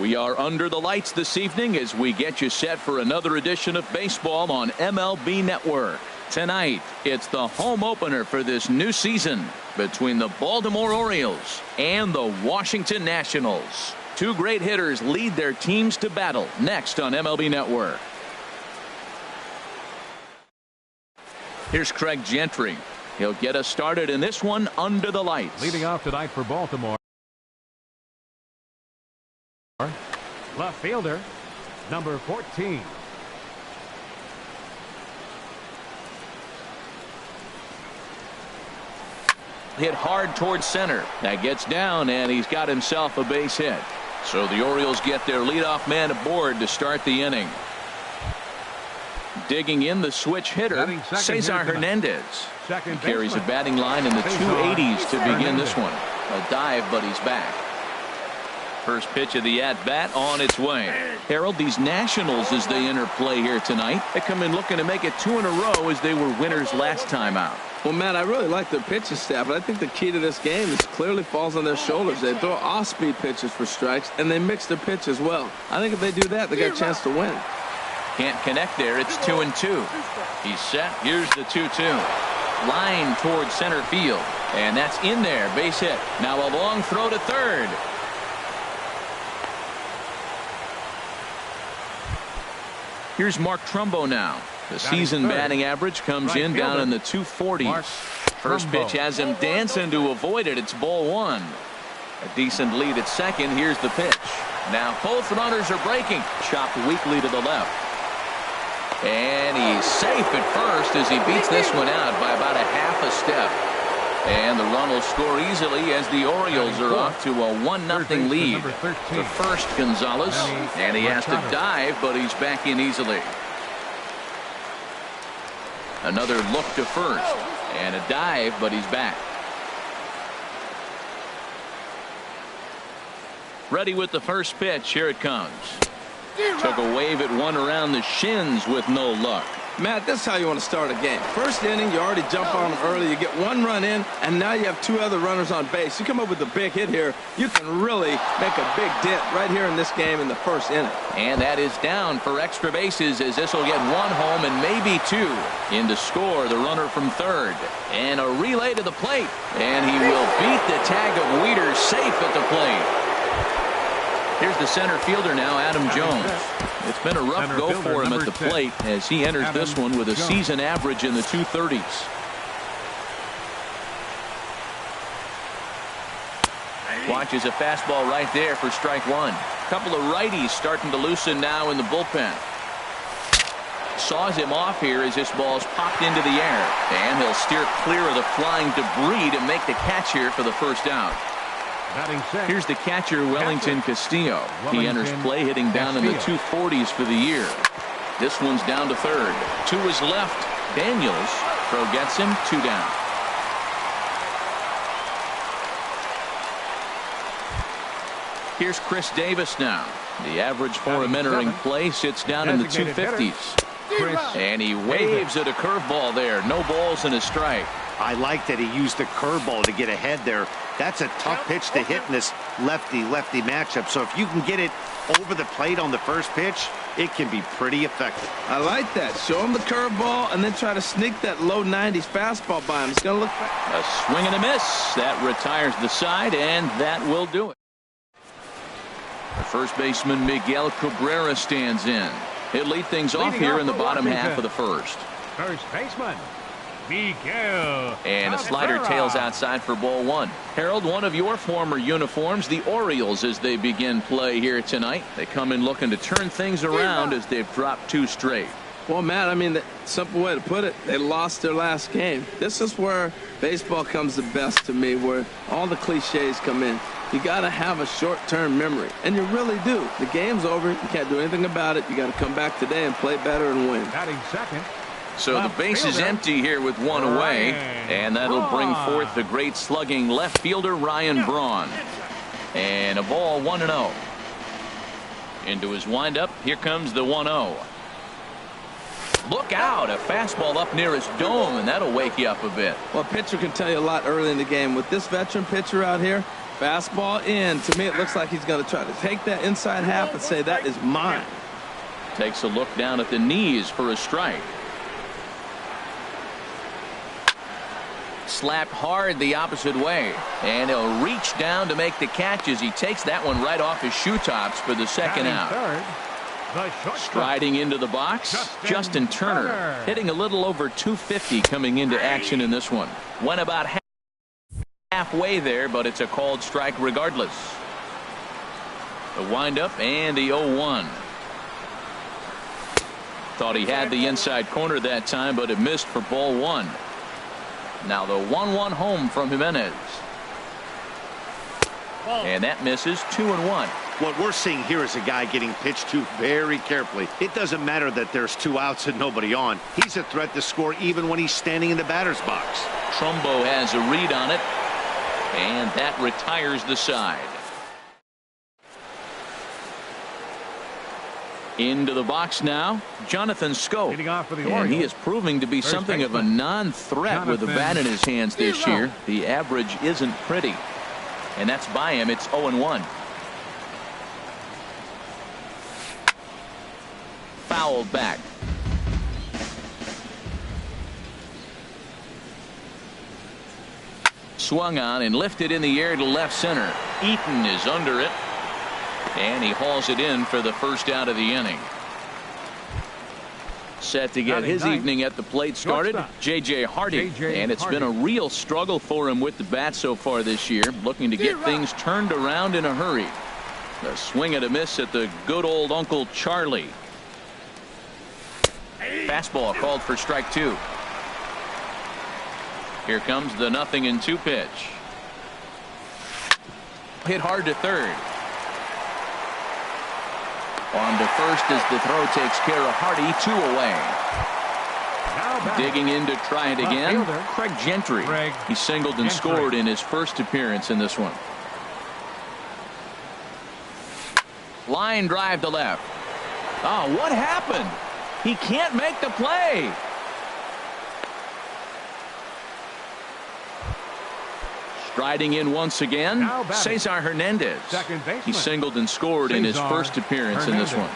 We are under the lights this evening as we get you set for another edition of baseball on MLB Network. Tonight, it's the home opener for this new season between the Baltimore Orioles and the Washington Nationals. Two great hitters lead their teams to battle next on MLB Network. Here's Craig Gentry. He'll get us started in this one under the lights. Leading off tonight for Baltimore, left fielder, number 14. Hit hard towards center. That gets down, and he's got himself a base hit. So the Orioles get their leadoff man aboard to start the inning. Digging in the switch hitter, Cesar Hernandez. He carries a batting line in the 280s to begin this one. A dive, but he's back. First pitch of the at-bat on its way. Harold, these Nationals, as they enter play here tonight, they come in looking to make it 2 in a row as they were winners last time out. Well, Matt, I really like their pitching staff, but I think the key to this game is clearly falls on their shoulders. They throw off-speed pitches for strikes, and they mix their pitch as well. I think if they do that, they got a chance to win. Can't connect there. It's 2-2. He's set. Here's the 2-2. Line towards center field, and that's in there. Base hit. Now a long throw to third. Here's Mark Trumbo now. The season batting average comes in down in the 240s. First pitch has him dancing to avoid it. It's ball one. A decent lead at second. Here's the pitch. Now both runners are breaking. Chopped weakly to the left. And he's safe at first as he beats this one out by about a half a step. And the run will score easily as the Orioles are off to a 1-0 lead. The first, Gonzalez, and he has to dive, but he's back in easily. Another look to first, and a dive, but he's back. Ready with the first pitch. Here it comes. Took a wave at one around the shins with no luck. Matt, this is how you want to start a game. First inning, you already jump on them early. You get one run in, and now you have two other runners on base. You come up with a big hit here, you can really make a big dent right here in this game in the first inning. And that is down for extra bases as this will get one home and maybe two. In to score the runner from third. And a relay to the plate. And he will beat the tag of Wieters safe at the plate. Here's the center fielder now, Adam Jones. It's been a rough go for him at the plate as he enters this one with a season average in the 230s. Watches a fastball right there for strike one. Couple of righties starting to loosen now in the bullpen. Saws him off here as this ball's popped into the air. And he'll steer clear of the flying debris to make the catch here for the first out. Here's the catcher, Wellington Castillo. He enters play hitting down in the 240s for the year. This one's down to third. To his left, Daniels. Throw gets him, 2 down. Here's Chris Davis now. The average for him entering play sits down in the 250s. And he waves at a curveball there. No balls and a strike. I like that he used the curveball to get ahead there. That's a tough pitch to hit in this lefty-lefty matchup. So if you can get it over the plate on the first pitch, it can be pretty effective. I like that. Show him the curveball and then try to sneak that low 90s fastball by him. It's going to look back. A swing and a miss. That retires the side, and that will do it. The first baseman, Miguel Cabrera, stands in. He'll lead things off here in the bottom half of the first. First baseman, Miguel. And a slider tails outside for ball one. Harold, one of your former uniforms, the Orioles, as they begin play here tonight. They come in looking to turn things around as they've dropped 2 straight. Well, Matt, I mean, the simple way to put it, they lost their last game. This is where baseball comes the best to me, where all the cliches come in. You got to have a short-term memory, and you really do. The game's over. You can't do anything about it. You got to come back today and play better and win. Batting second. So the base is empty here with one away, and that'll bring forth the great slugging left fielder Ryan Braun. And a ball 1-0. Into his windup, here comes the 1-0. Look out, a fastball up near his dome, and that'll wake you up a bit. Well, a pitcher can tell you a lot early in the game. With this veteran pitcher out here, Fastball in. To me, it looks like he's going to try to take that inside half and say, that is mine. Takes a look down at the knees for a strike. Slapped hard the opposite way, and he'll reach down to make the catch as he takes that one right off his shoe tops for the second out. Striding into the box, Justin Turner, hitting a little over 250 coming into action in this one. Went about halfway there, but it's a called strike regardless. The windup and the 0-1. Thought he had the inside corner that time, but it missed for ball one. Now the 1-1 home from Jimenez. And that misses. 2-1. What we're seeing here is a guy getting pitched to very carefully. It doesn't matter that there's 2 outs and nobody on. He's a threat to score even when he's standing in the batter's box. Trumbo has a read on it, and that retires the side. Into the box now, Jonathan Schoop. And he is proving to be something of a non-threat with the bat in his hands this year. The average isn't pretty. And that's by him. It's 0-1. Fouled back. Swung on and lifted in the air to left center. Eaton is under it. And he hauls it in for the first out of the inning. Set to get his evening at the plate started, J.J. Hardy. And it's been a real struggle for him with the bat so far this year, looking to get things turned around in a hurry. A swing and a miss at the good old Uncle Charlie. Fastball called for strike 2. Here comes the 0-2 pitch. Hit hard to third. On to first as the throw takes care of Hardy. 2 away. Digging in to try it again, Craig Gentry. He singled and scored in his first appearance in this one. Line drive to left. Oh, what happened? He can't make the play. Striding in once again, Cesar Hernandez. He singled and scored in his first appearance in this one.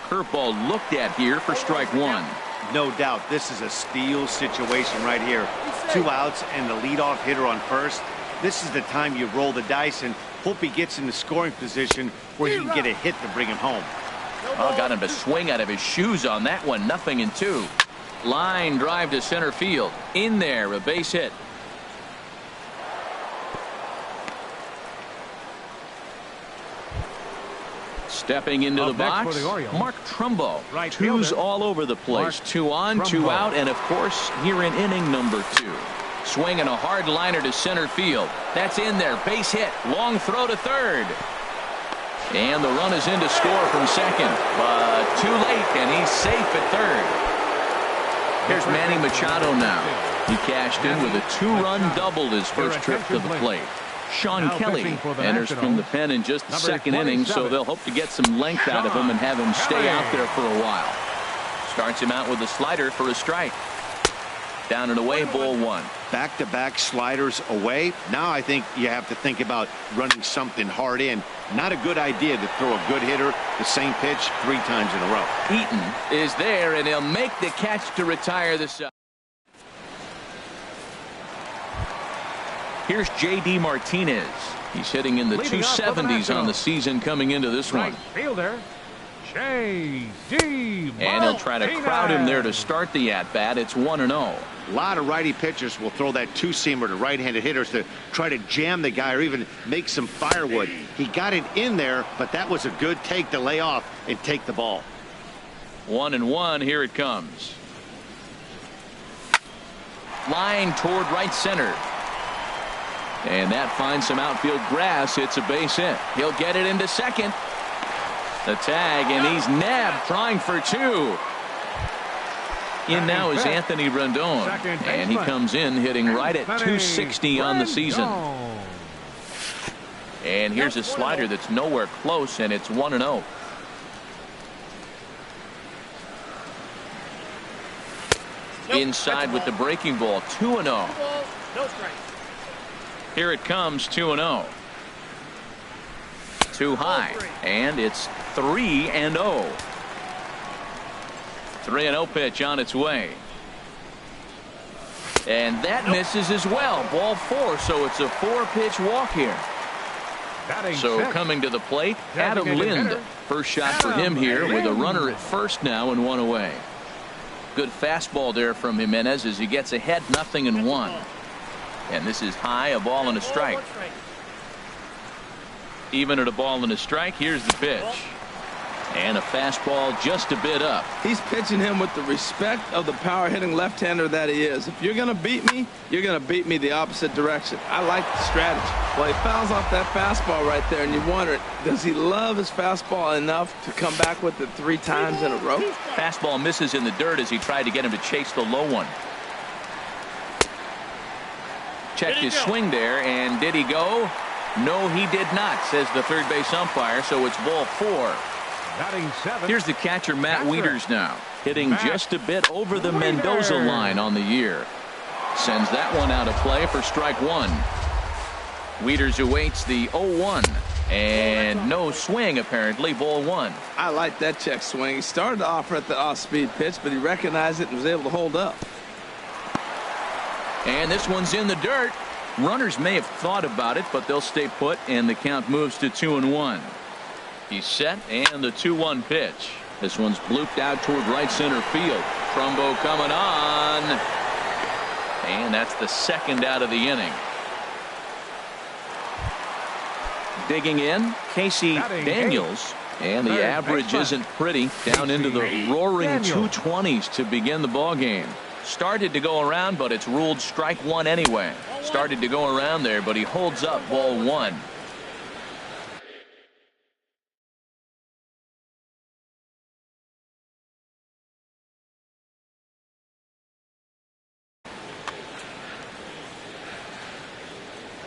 Curveball looked at here for strike 1. No doubt this is a steal situation right here. 2 outs and the leadoff hitter on first. This is the time you roll the dice and hope he gets in the scoring position where he can get a hit to bring him home. Oh, got him to swing out of his shoes on that one. 0-2. Line drive to center field. In there, a base hit. Stepping into the box, Mark Trumbo. 2's all over the place. 2 on, 2 out, and of course, here in inning number 2. Swinging a hard liner to center field. That's in there. Base hit. Long throw to third. And the run is in to score from second. But too late, and he's safe at third. Here's Manny Machado now. He cashed in with a 2-run double his first trip to the plate. Sean Kelly enters from the pen in just the second inning, so they'll hope to get some length out of him and have him stay out there for a while. Starts him out with a slider for a strike. Down and away, ball 1. Back-to-back sliders away. Now I think you have to think about running something hard in. Not a good idea to throw a good hitter the same pitch 3 times in a row. Eaton is there, and he'll make the catch to retire the side. Here's J.D. Martinez. He's hitting in the 270s on the season coming into this one. Fielder, J.D. And he'll try to crowd him there to start the at-bat. It's 1-0. A lot of righty pitchers will throw that 2-seamer to right-handed hitters to try to jam the guy or even make some firewood. He got it in there, but that was a good take to lay off and take the ball. 1-1. Here it comes. Line toward right center. And that finds some outfield grass. It's a base hit. He'll get it into second. The tag, and he's nabbed trying for 2. In now is Anthony Rendon, and he comes in hitting right at 260 on the season. And here's a slider that's nowhere close, and it's 1-0. Inside with the breaking ball, 2-0. Here it comes, 2-0. Too high, and it's 3-0. 3-0 pitch on its way. And that misses as well. Ball 4, so it's a 4-pitch walk here. So coming to the plate, Adam Lind. First shot for him here with a runner at first now and 1 away. Good fastball there from Jimenez as he gets ahead 0-1. And this is high, a ball and a strike. Even at a ball and a strike, here's the pitch. And a fastball just a bit up. He's pitching him with the respect of the power-hitting left-hander that he is. If you're going to beat me, you're going to beat me the opposite direction. I like the strategy. Well, he fouls off that fastball right there, and you wonder, does he love his fastball enough to come back with it 3 times in a row? Fastball misses in the dirt as he tried to get him to chase the low one. Checked his swing there, and did he go? No, he did not, says the third base umpire, so it's ball 4. Here's the catcher, Matt Wieters now, hitting just a bit over the Mendoza line on the year. Sends that one out of play for strike 1. Wieters awaits the 0-1, and no swing apparently, ball 1. I like that check swing. He started to offer at the off-speed pitch, but he recognized it and was able to hold up. And this one's in the dirt. Runners may have thought about it, but they'll stay put, and the count moves to 2-1. He's set, and the 2-1 pitch. This one's blooped out toward right center field. Trumbo coming on. And that's the second out of the inning. Digging in, Casey Daniels. And the average isn't pretty. Down into the roaring 220s to begin the ball game. Started to go around, but it's ruled strike 1 anyway. Started to go around there, but he holds up ball 1.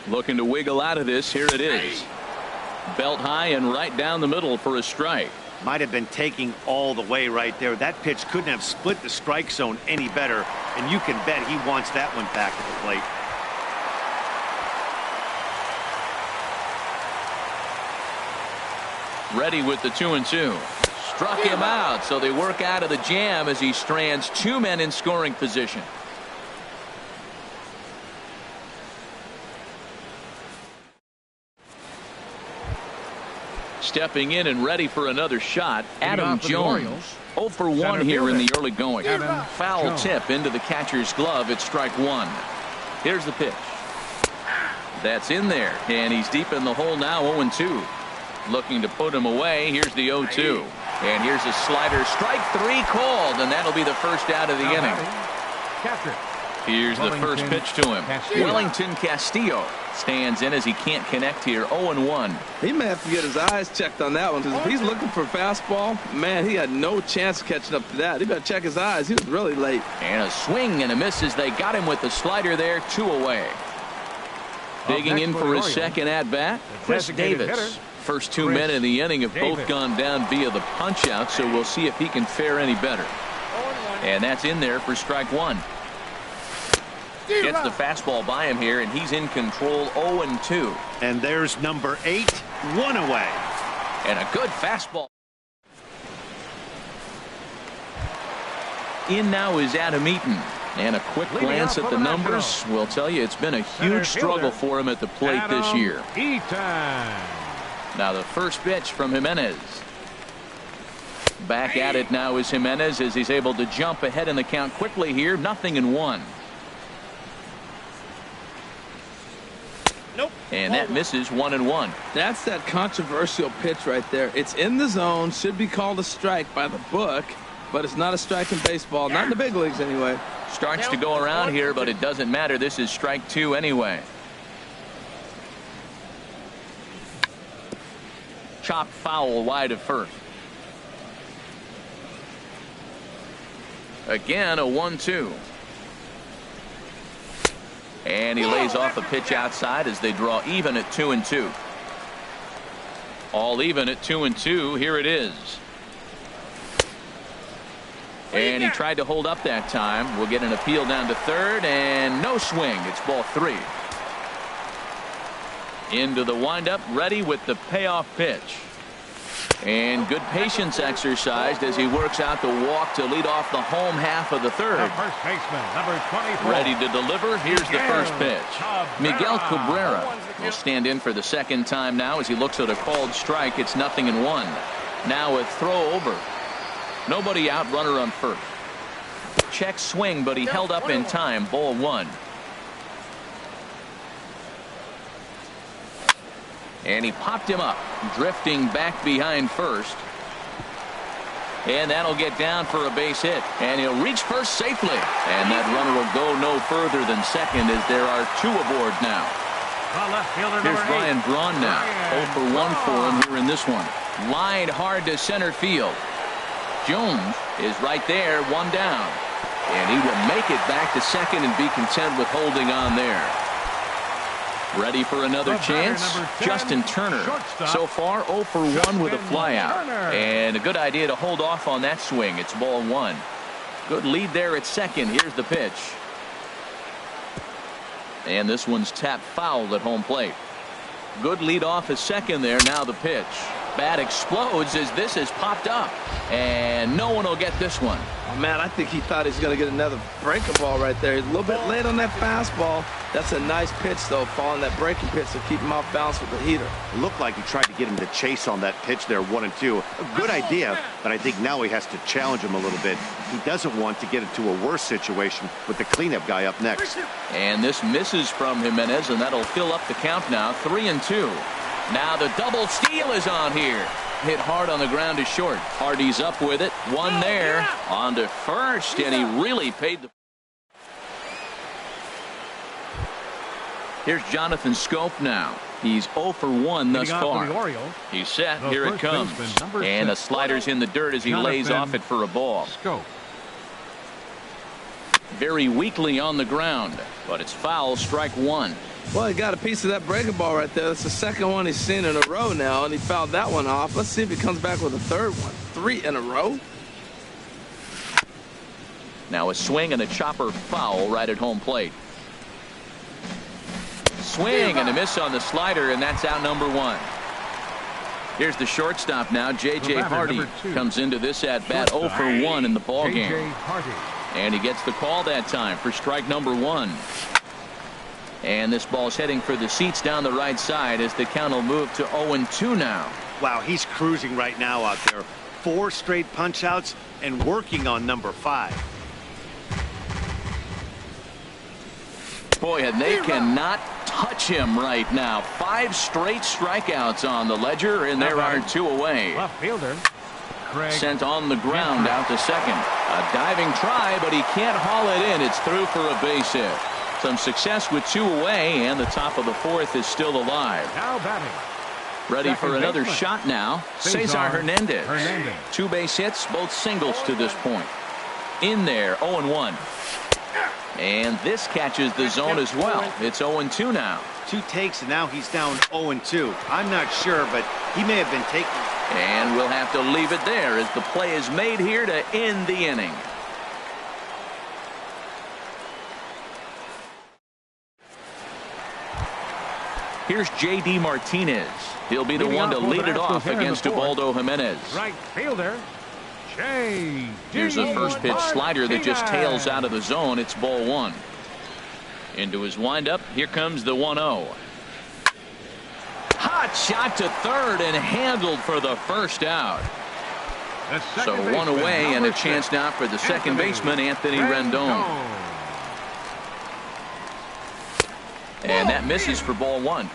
Looking to wiggle out of this. Here it is. Belt high and right down the middle for a strike. Might have been taking all the way right there. That pitch couldn't have split the strike zone any better, and you can bet he wants that one back at the plate. Ready with the 2-2. Struck him out, so they work out of the jam as he strands 2 men in scoring position. Stepping in and ready for another shot, Adam Jones. 0 for 1 here in the early going. Foul tip into the catcher's glove. It's strike 1. Here's the pitch. That's in there, and he's deep in the hole now, 0-2. Looking to put him away. Here's the 0-2. And here's a slider. Strike 3 called, and that'll be the first out of the inning. Here's the first pitch to him. Wellington Castillo stands in as he can't connect here. 0-1. He may have to get his eyes checked on that one, because if he's looking for a fastball, man, he had no chance of catching up to that. He better check his eyes. He was really late. And a swing and a miss as they got him with the slider there. 2 away. Digging in for his second at bat, Chris Davis. First 2 men in the inning have both gone down via the punch out, so we'll see if he can fare any better. And that's in there for strike 1. Gets the fastball by him here, and he's in control. 0-2. And there's number 8, 1 away. And a good fastball. In now is Adam Eaton. And a quick glance at the numbers will tell you it's been a huge struggle for him at the plate this year. Now the first pitch from Jimenez. Back at it now is Jimenez as he's able to jump ahead in the count quickly here. 0-1. And that misses. 1-1. That's that controversial pitch right there. It's in the zone, should be called a strike by the book, but it's not a strike in baseball, not in the big leagues anyway. Starts to go around here, but it doesn't matter. This is strike 2 anyway. Chopped foul wide of first. Again a 1-2. And he lays off a pitch outside as they draw even at 2-2. All even at 2-2. Here it is. And he tried to hold up that time. We'll get an appeal down to third, and no swing. It's ball 3. Into the windup, ready with the payoff pitch. And good patience exercised as he works out the walk to lead off the home half of the third. The first baseman, number 24. Ready to deliver. Here's the first pitch. Miguel Cabrera will stand in for the second time now as he looks at a called strike. It's 0-1. Now a throw over. Nobody out, runner on first. Check swing, but he held up in time. Ball 1. And he popped him up, drifting back behind first. And that'll get down for a base hit. And he'll reach first safely. And that runner will go no further than second as there are 2 aboard now. Here's Ryan Braun now. 0 for 1 for him here in this one. Lined hard to center field. Jones is right there, 1 down. And he will make it back to second and be content with holding on there. Ready for another chance. Justin Turner so far 0 for 1 with a flyout. And a good idea to hold off on that swing. It's ball 1. Good lead there at second. Here's the pitch. And this one's tapped foul at home plate. Good lead off at second there. Now the pitch. Bat explodes as this has popped up. And no one will get this one. Oh, man, I think he thought he was going to get another breaking ball right there. He's a little bit late on that fastball. That's a nice pitch, though, following that breaking pitch to keep him off balance with the heater. It looked like he tried to get him to chase on that pitch there, 1 and 2. A good idea, but I think now he has to challenge him a little bit. He doesn't want to get into a worse situation with the cleanup guy up next. And this misses from Jimenez, and that'll fill up the count now. 3-2. Now the double steal is on here. Hit hard on the ground to short. Hardy's up with it. 1 there. On to first, and he really paid the... Here's Jonathan Scope now. He's 0 for 1 thus far. He's set. Here it comes. And the slider's in the dirt as he lays off it for a ball. Very weakly on the ground, but it's foul. Strike 1. Well, he got a piece of that breaking ball right there. That's the second one he's seen in a row now, and he fouled that one off. Let's see if he comes back with a third one. 3 in a row. Now a swing and a chopper foul right at home plate. Swing and a miss on the slider, and that's out number 1. Here's the shortstop now. J.J. Hardy comes into this at bat 0 for 1 in the ball game. And he gets the call that time for strike number 1. And this ball's heading for the seats down the right side as the count will move to 0-2 now. Wow, he's cruising right now out there. 4 straight punch outs and working on number 5. Boy, and they cannot touch him right now. 5 straight strikeouts on the ledger, and there are 2 away. Left fielder. Sent on the ground out to second. A diving try, but he can't haul it in. It's through for a base hit. Some success with 2 away, and the top of the 4th is still alive. Now batting. Ready for another shot now. Cesar Hernandez. 2 base hits, both singles to this point. In there, 0-1. And this catches the zone as well. It's 0-2 now. 2 takes, and now he's down 0-2. I'm not sure, but he may have been taking. And we'll have to leave it there as the play is made here to end the inning. Here's J.D. Martinez. He'll be the one to lead it off against Ubaldo Jimenez. Right fielder. Here's the first pitch slider that just tails out of the zone. It's ball 1. Into his windup. Here comes the 1-0. Hot shot to third and handled for the first out. So 1 away and a chance now for the second baseman, Anthony Rendon. And that misses for ball 1.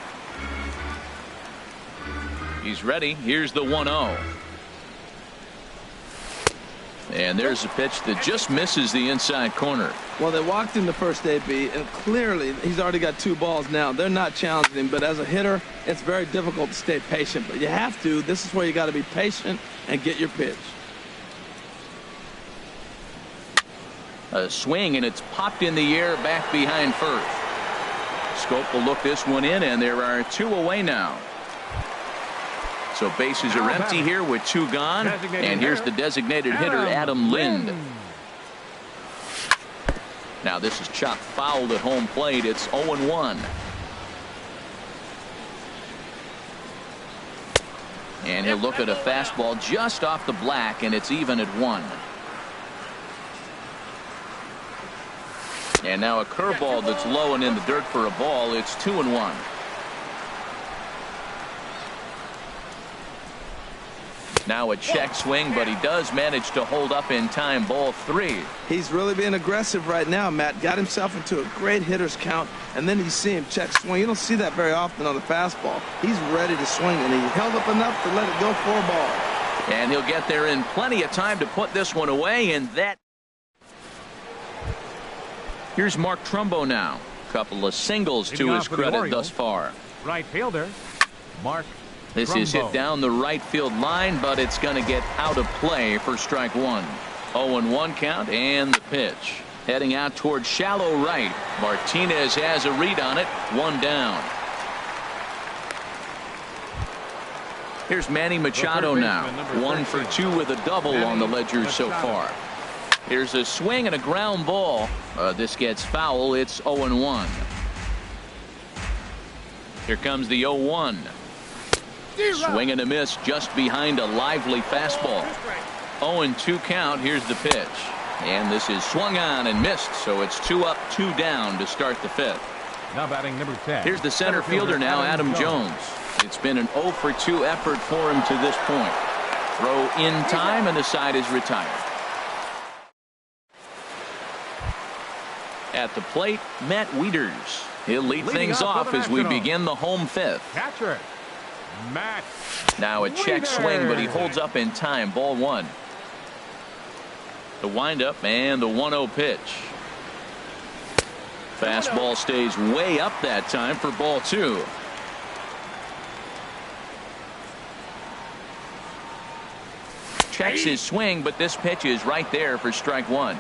He's ready. Here's the 1-0. And there's a pitch that just misses the inside corner. Well, they walked in the first AB, and clearly he's already got 2 balls now. They're not challenging him, but as a hitter, it's very difficult to stay patient. But you have to. This is where you got to be patient and get your pitch. A swing, and it's popped in the air back behind first. Scope will look this one in, and there are 2 away now. So bases are empty here with 2 gone. And here's the designated hitter, Adam Lind. Now this is chopped foul at home plate. It's 0-1. And he'll look at a fastball just off the black, and it's even at 1. And now a curveball that's low and in the dirt for a ball. It's 2-1. Now a check swing, but he does manage to hold up in time. Ball 3. He's really being aggressive right now, Matt. Got himself into a great hitter's count, and then you see him check swing. You don't see that very often on the fastball. He's ready to swing, and he held up enough to let it go for a ball. And he'll get there in plenty of time to put this one away, and that. Here's Mark Trumbo now. Couple of singles to his credit thus far. Right fielder, Mark. This is hit down the right field line, but it's going to get out of play for strike 1. 0-1 count, and the pitch. Heading out towards shallow right. Martinez has a read on it. 1 down. Here's Manny Machado now. 1 for 2 with a double on the ledger so far. Here's a swing and a ground ball. This gets foul. It's 0-1. Here comes the 0-1. Swing and a miss just behind a lively fastball. 0-2 count. Here's the pitch. And this is swung on and missed, so it's 2 up, 2 down to start the 5th. Now batting number 10. Here's the center fielder now, Adam Jones. It's been an 0 for 2 effort for him to this point. Throw in time, and the side is retired. At the plate, Matt Wieters. He'll lead things off as we begin the home 5th. Catcher, Matt. Now a check swing, but he holds up in time. Ball 1. The windup and the 1-0 pitch. Fastball stays way up that time for ball 2. Checks his swing, but this pitch is right there for strike 1.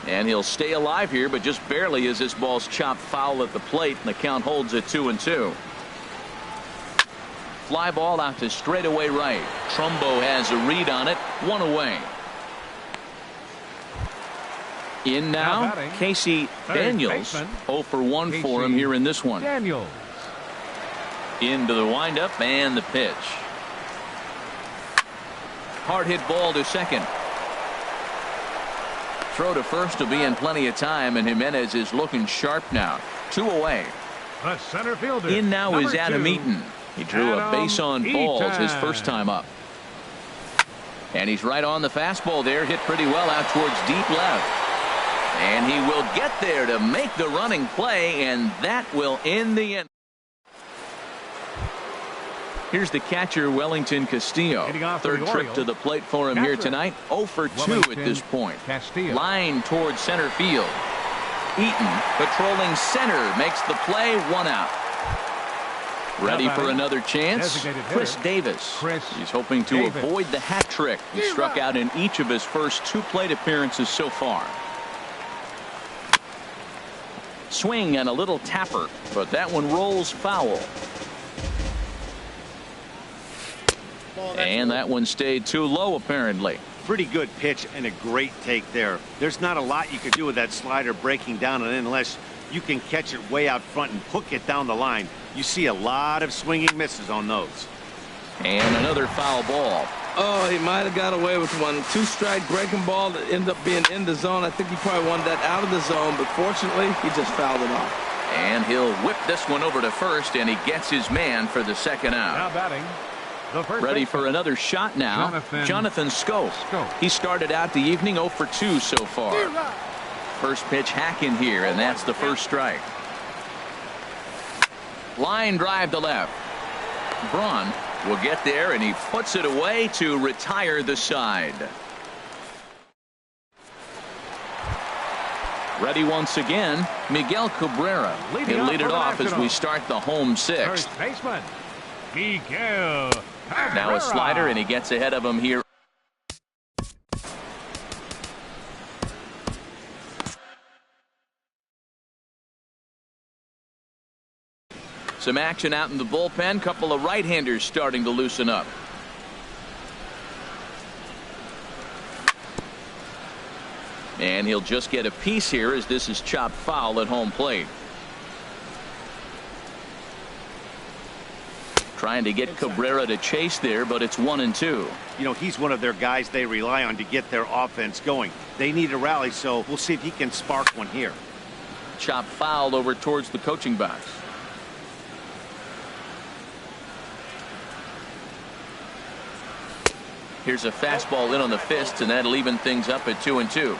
And he'll stay alive here, but just barely as this ball's chopped foul at the plate, and the count holds at 2-2. Fly ball out to straightaway right. Trumbo has a read on it. 1 away. In now, Casey Daniels. 0 for 1 for him here in this one. Daniels. Into the windup and the pitch. Hard hit ball to second. Throw to first will be in plenty of time, and Jimenez is looking sharp now. 2 away. The center fielder. In now is Adam 2. Eaton. He drew a base on balls his first time up. And he's right on the fastball there. Hit pretty well out towards deep left. And he will get there to make the running play, and that will end the end. Here's the catcher, Wellington Castillo. Third trip to the plate for him here tonight. 0 for 2 at this point. Line towards center field. Eaton patrolling center makes the play. 1 out. Ready for another chance. Chris Davis. He's hoping to avoid the hat trick. He struck out in each of his first 2 plate appearances so far. Swing and a little tapper, but that one rolls foul. And that one stayed too low, apparently. Pretty good pitch and a great take there. There's not a lot you can do with that slider breaking down, and unless you can catch it way out front and hook it down the line, you see a lot of swinging misses on those. And another foul ball. Oh, he might have got away with one. 2-strike breaking ball that ended up being in the zone. I think he probably wanted that out of the zone, but fortunately, he just fouled it off. And he'll whip this one over to first, and he gets his man for the second out. Now batting. Ready for another shot now. Jonathan Schoop. He started out the evening 0 for 2 so far. First pitch hack in here, and that's the first strike. Line drive to left. Braun will get there, and he puts it away to retire the side. Ready once again, Miguel Cabrera. He'll lead it off as we start the home 6th. First baseman, Miguel. Now a slider, and he gets ahead of him here. Some action out in the bullpen. Couple of right-handers starting to loosen up. And he'll just get a piece here as this is chopped foul at home plate. Trying to get Cabrera to chase there, but it's 1-2. You know, he's one of their guys they rely on to get their offense going. They need a rally, so we'll see if he can spark one here. Chopped foul over towards the coaching box. Here's a fastball in on the fist, and that'll even things up at 2-2.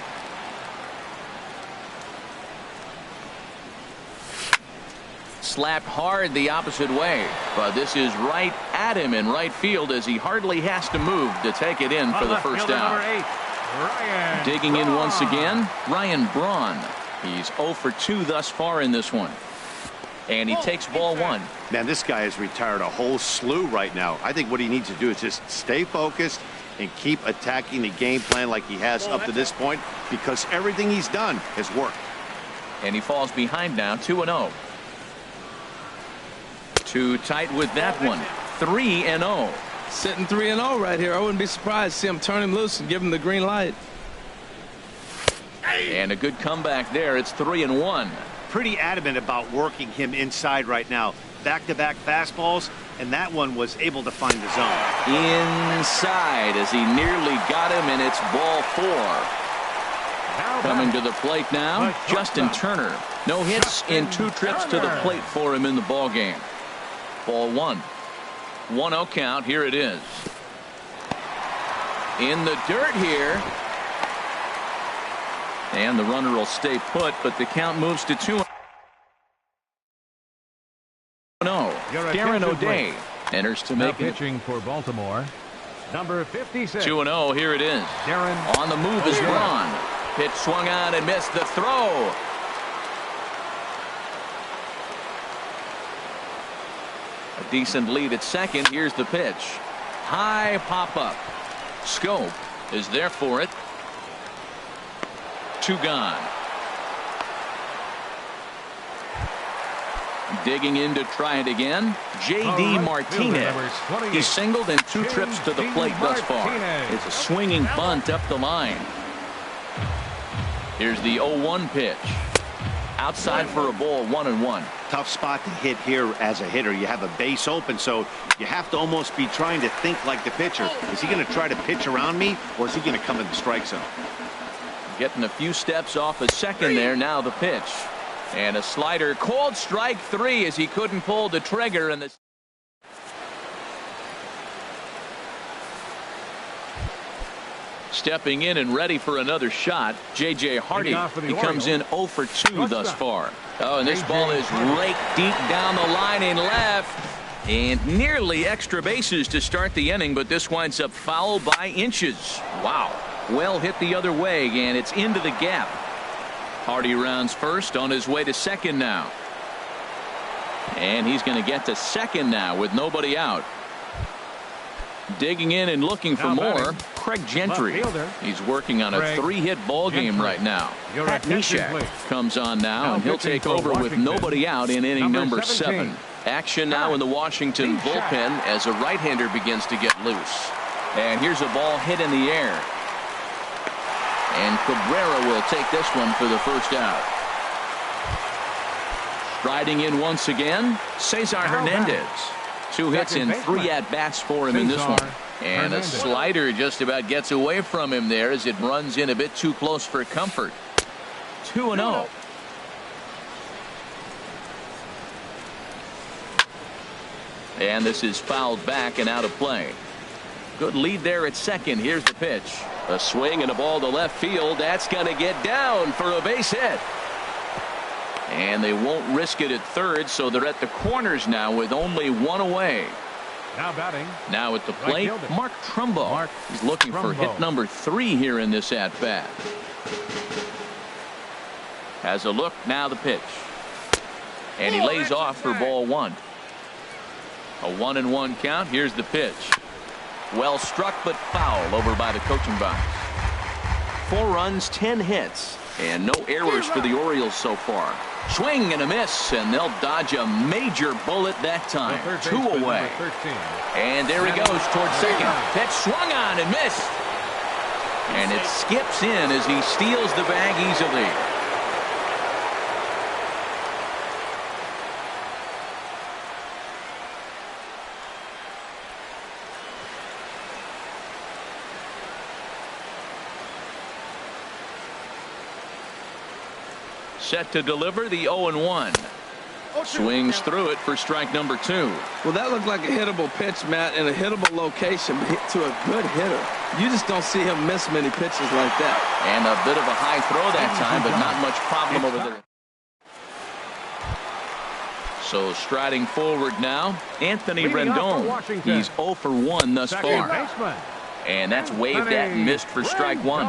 Slapped hard the opposite way, but this is right at him in right field as he hardly has to move to take it in for the first out. Digging in once again, Ryan Braun. He's 0 for 2 thus far in this one. And he takes ball 1. Man, this guy has retired a whole slew right now. I think what he needs to do is just stay focused and keep attacking the game plan like he has up to this point, because everything he's done has worked. And he falls behind now, 2-0. Too tight with that one. 3-0. Sitting 3-0 right here. I wouldn't be surprised to see him turn him loose and give him the green light. And a good comeback there. It's 3-1. Pretty adamant about working him inside right now. Back-to-back fastballs, and that one was able to find the zone. Inside as he nearly got him, and it's ball 4. Coming to the plate now, Justin Turner. No hits in 2 trips to the plate for him in the ball game. Ball 1. 1-0 count. Here it is. In the dirt here. And the runner will stay put, but the count moves to 2-0. Darren O'Day enters to make it. Pitching for Baltimore, number 56. 2-0. Here it is. Darren on the move is Braun. Pitch swung on and missed the throw. A decent lead at second. Here's the pitch. High pop up. Scope is there for it. 2 gone. Digging in to try it again. J.D. Martinez. He singled in 2 trips to the plate thus far. It's a swinging bunt up the line. Here's the 0-1 pitch. Outside for a ball, 1-1. Tough spot to hit here as a hitter. You have a base open, so you have to almost be trying to think like the pitcher. Is he going to try to pitch around me, or is he going to come in the strike zone? Getting a few steps off a second there. Now the pitch. And a slider called strike 3 as he couldn't pull the trigger. And the stepping in and ready for another shot, J.J. Hardy. He comes in 0 for 2 thus far. Oh, and this ball is raked deep down the line in left. And nearly extra bases to start the inning, but this winds up foul by inches. Wow. Well hit the other way, and it's into the gap. Hardy rounds first, on his way to second now. And he's going to get to second now with nobody out. Digging in and looking for more, Craig Gentry. He's working on a 3-hit ball game right now. Pat Neshek comes on now, and he'll take over with nobody out in inning number 7. Action now in the Washington bullpen as a right-hander begins to get loose. And here's a ball hit in the air. And Cabrera will take this one for the first out. Striding in once again, Cesar Hernandez. 2 hits in 3 at-bats for him in this one. And a slider just about gets away from him there as it runs in a bit too close for comfort. 2-0. And this is fouled back and out of play. Good lead there at second. Here's the pitch. A swing and a ball to left field. That's going to get down for a base hit. And they won't risk it at third, so they're at the corners now with only 1 away. Now batting. Now at the plate, Mark Trumbo. He's looking for hit number 3 here in this at-bat. Has a look, now the pitch. And he lays off for ball 1. A 1-1 count. Here's the pitch. Well struck, but foul over by the coaching box. 4 runs, 10 hits, and no errors for the Orioles so far. Swing and a miss, and they'll dodge a major bullet that time. 2 away. And there he goes towards second. Pitch swung on and missed. And it skips in as he steals the bag easily. Set to deliver the 0-1. Swings through it for strike number 2. Well, that looked like a hittable pitch, Matt, in a hittable location to a good hitter. You just don't see him miss many pitches like that. And a bit of a high throw that time, but not much problem over there. So striding forward now, Anthony Rendon. He's 0 for 1 thus far. And that's waved at and missed for strike 1.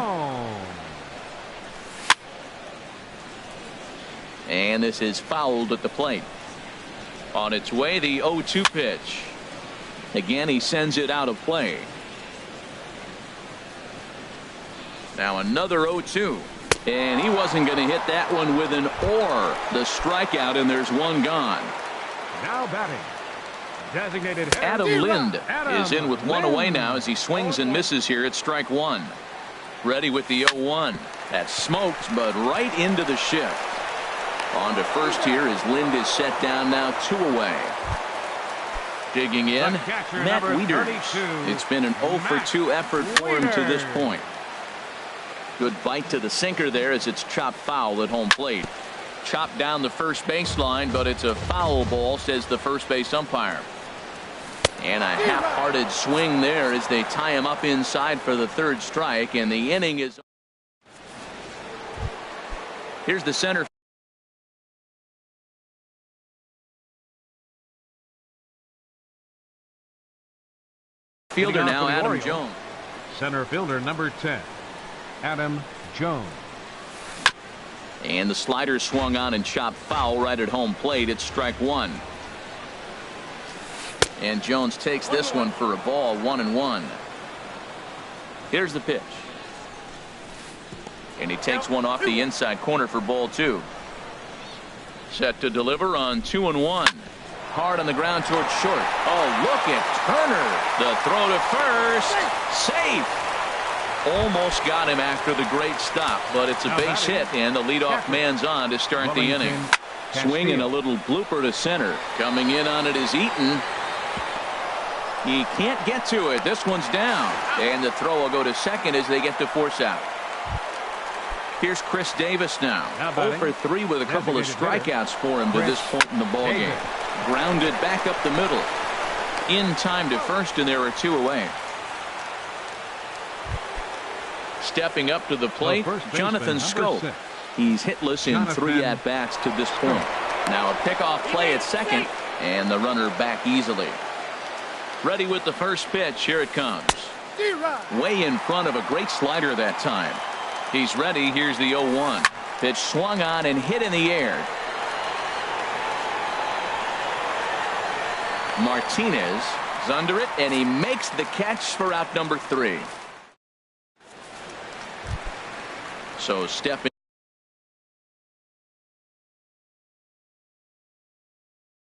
And this is fouled at the plate. On its way, the 0-2 pitch. Again, he sends it out of play. Now another 0-2. And he wasn't going to hit that one with an or. The strikeout, and there's one gone. Now batting. Designated Adam Lind is in with one away now as he swings and misses here at strike 1. Ready with the 0-1. That smoked, but right into the shift. On to first here as Lind is set down now 2 away. Digging in, Matt Wieters. It's been an 0 for 2 effort for him to this point. Good bite to the sinker there as it's chopped foul at home plate. Chopped down the first baseline, but it's a foul ball, says the first base umpire. And a half-hearted swing there as they tie him up inside for the 3rd strike, and the inning is. Here's the center fielder now, Adam Jones. Center fielder number 10, Adam Jones. And the slider swung on and chopped foul right at home plate. It's strike 1. And Jones takes this one for a ball, 1-1. Here's the pitch. And he takes one off the inside corner for ball 2. Set to deliver on 2-1. Hard on the ground towards short. Oh, look at Turner. The throw to first. Safe. Almost got him after the great stop, but it's a base hit, and the leadoff man's on to start the inning. Swinging a little blooper to center. Coming in on it is Eaton. He can't get to it. This one's down. And the throw will go to second as they get to force out. Here's Chris Davis now. 0 for 3 with a couple of strikeouts for him to this point in the ballgame. Grounded back up the middle. In time to first, and there are 2 away. Stepping up to the plate, Jonathan Scope. He's hitless in 3 at-bats to this point. Now a pickoff play at second, and the runner back easily. Ready with the first pitch. Here it comes. Way in front of a great slider that time. He's ready. Here's the 0-1. Pitch swung on and hit in the air. Martinez is under it, and he makes the catch for out number 3. So stepping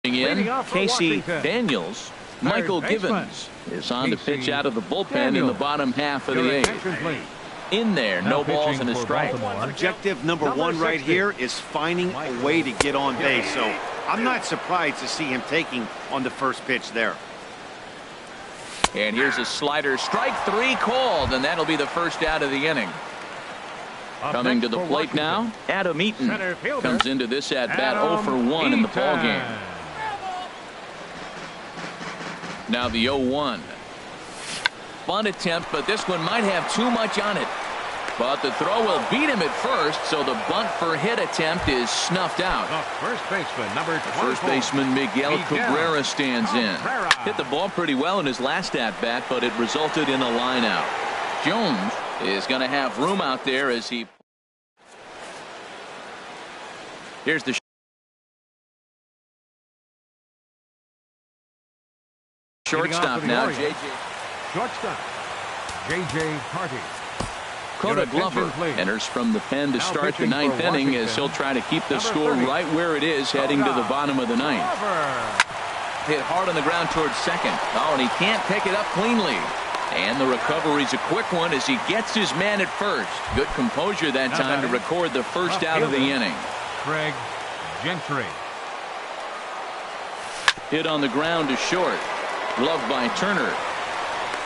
in, Casey Daniels. Michael Givens is on to pitch out of the bullpen in the bottom half of the 8th. In there, no balls and a strike. Objective number 1 right here is finding a way to get on base. So I'm not surprised to see him taking on the first pitch there. And here's a slider. Strike 3 called, and that'll be the first out of the inning. Coming to the plate now, Adam Eaton comes into this at-bat 0 for 1 in the ballgame. Now the 0-1. Bunt attempt, but this one might have too much on it. But the throw will beat him at first, so the bunt for hit attempt is snuffed out. First baseman, number 24. First baseman Miguel Cabrera stands in. Hit the ball pretty well in his last at-bat, but it resulted in a line out. Jones is going to have room out there as he. Here's the shortstop now, JJ. Shortstop, J.J. Hardy. Coda Glover enters from the pen to start the 9th inning as he'll try to keep the score right where it is heading to the bottom of the 9th. Hit hard on the ground towards second. Oh, and he can't pick it up cleanly. And the recovery's a quick one as he gets his man at first. Good composure that time to record the first out of the inning. Craig Gentry. Hit on the ground to short. Gloved by Turner.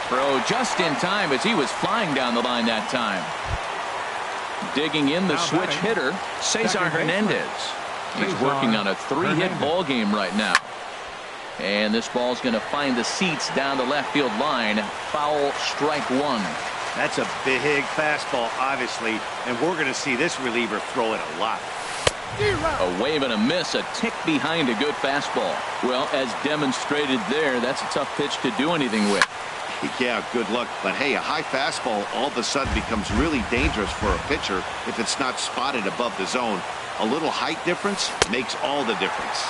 Throw just in time as he was flying down the line that time. Digging in the switch hitter, Cesar Hernandez. He's working on a 3-hit ball game right now. And this ball's going to find the seats down the left field line. Foul, strike one. That's a big fastball, obviously, and we're going to see this reliever throw it a lot. A wave and a miss, a tick behind a good fastball. Well, as demonstrated there, that's a tough pitch to do anything with. Yeah, good luck. But hey, a high fastball all of a sudden becomes really dangerous for a pitcher if it's not spotted above the zone. A little height difference makes all the difference.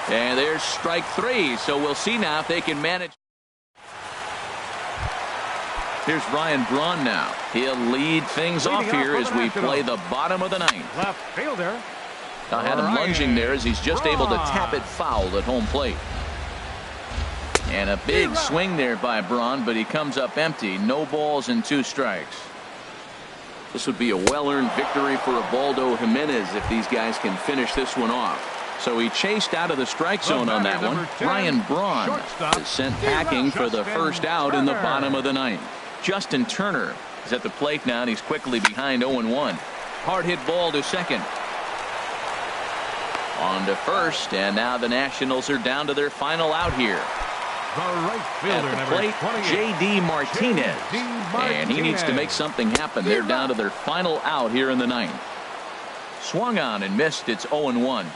And there's strike three, so we'll see now if they can manage. Here's Ryan Braun now. He'll lead things off here as we play the bottom of the ninth. Left fielder. I had him lunging there as he's just able to tap it foul at home plate. And a big swing there by Braun, but he comes up empty. No balls and 2 strikes. This would be a well-earned victory for Ubaldo Jimenez if these guys can finish this one off. So he chased out of the strike zone on that one. Ryan Braun is sent packing for the first out in the bottom of the ninth. Justin Turner is at the plate now, and he's quickly behind 0-1. Hard hit ball to second. On to first, and now the Nationals are down to their final out here. The right fielder, at the plate, J.D. Martinez. And he needs to make something happen. They're down to their final out here in the ninth. Swung on and missed. It's 0-1.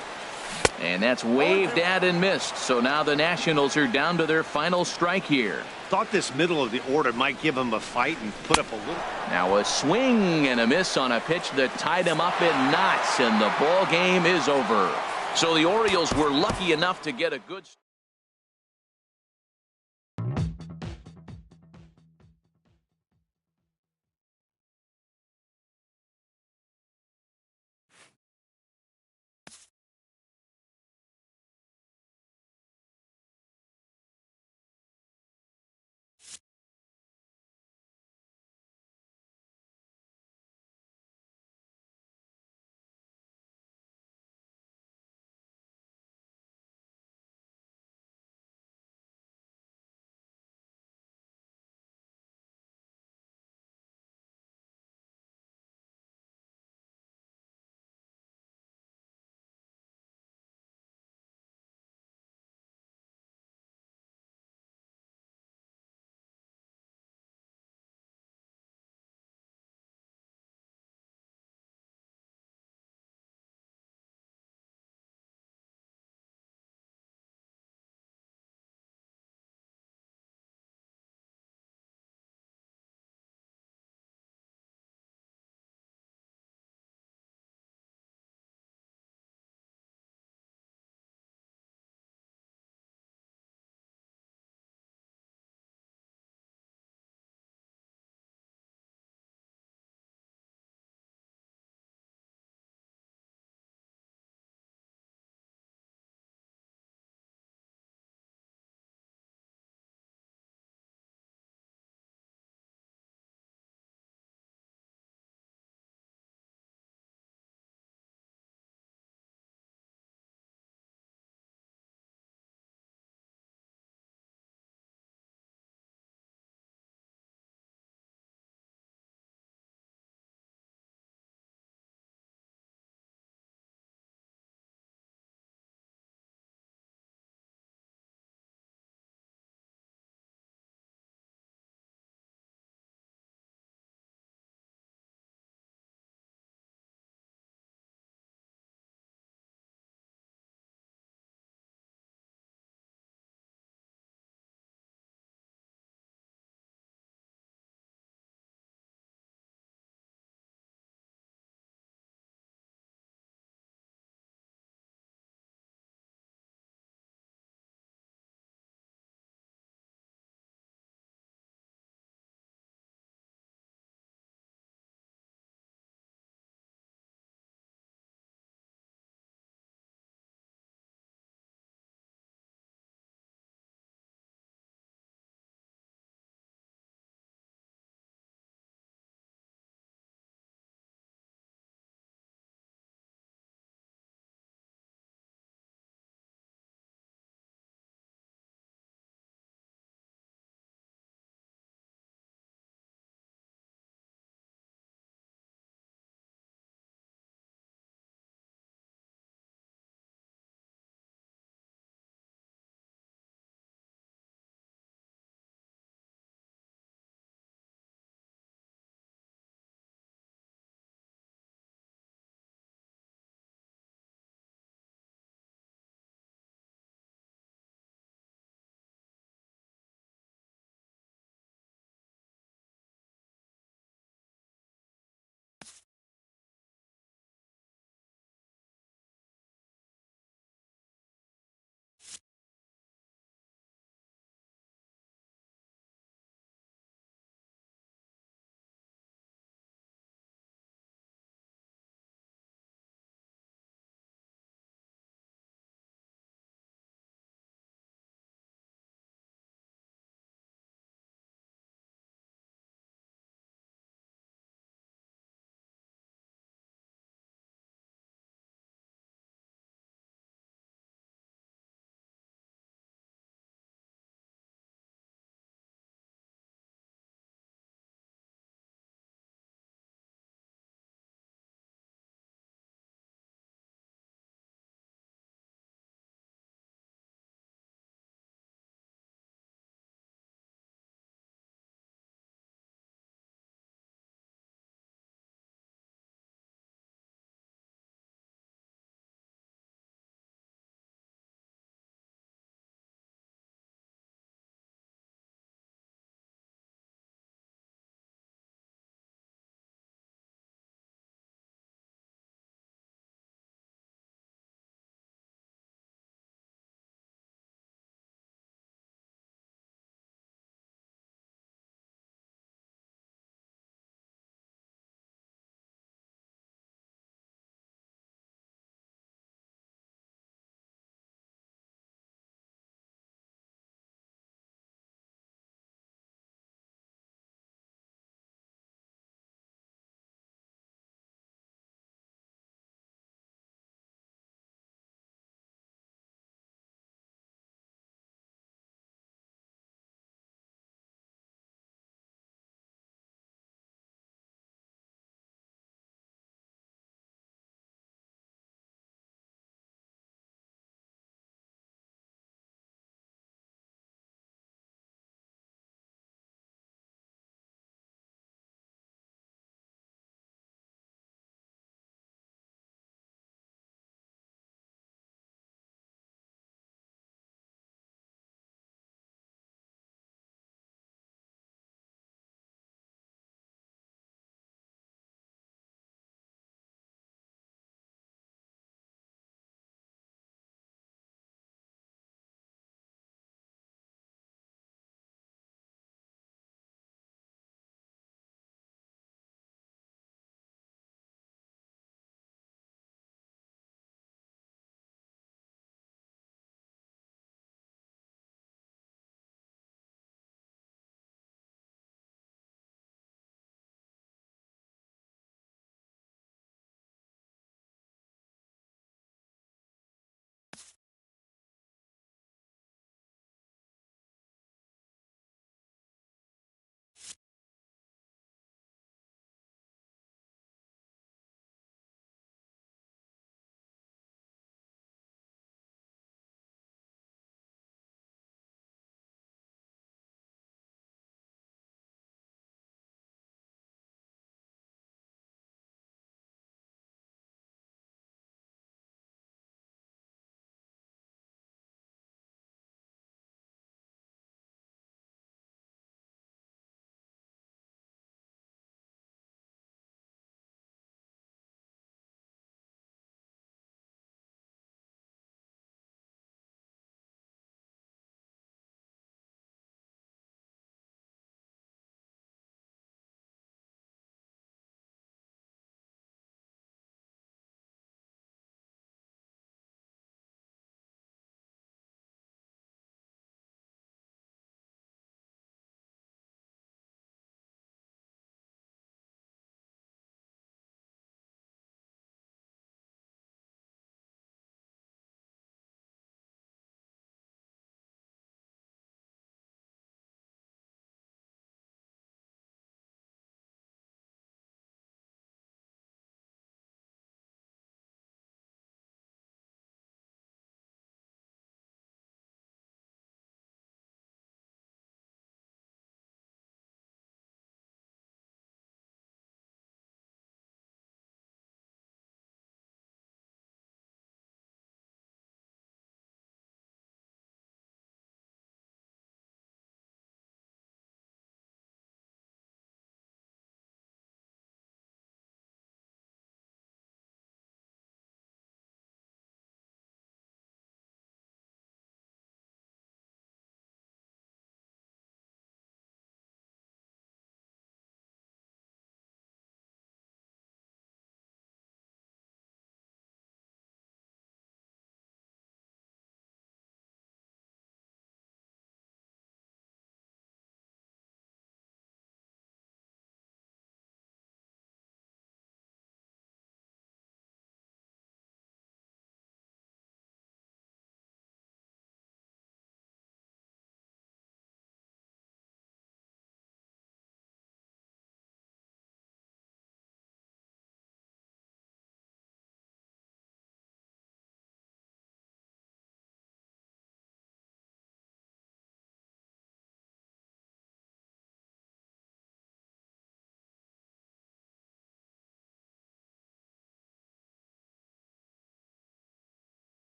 And that's waved at and missed. So now the Nationals are down to their final strike here. Thought this middle of the order might give him a fight and put up a little. Now a swing and a miss on a pitch that tied him up in knots, and the ball game is over. So the Orioles were lucky enough to get a good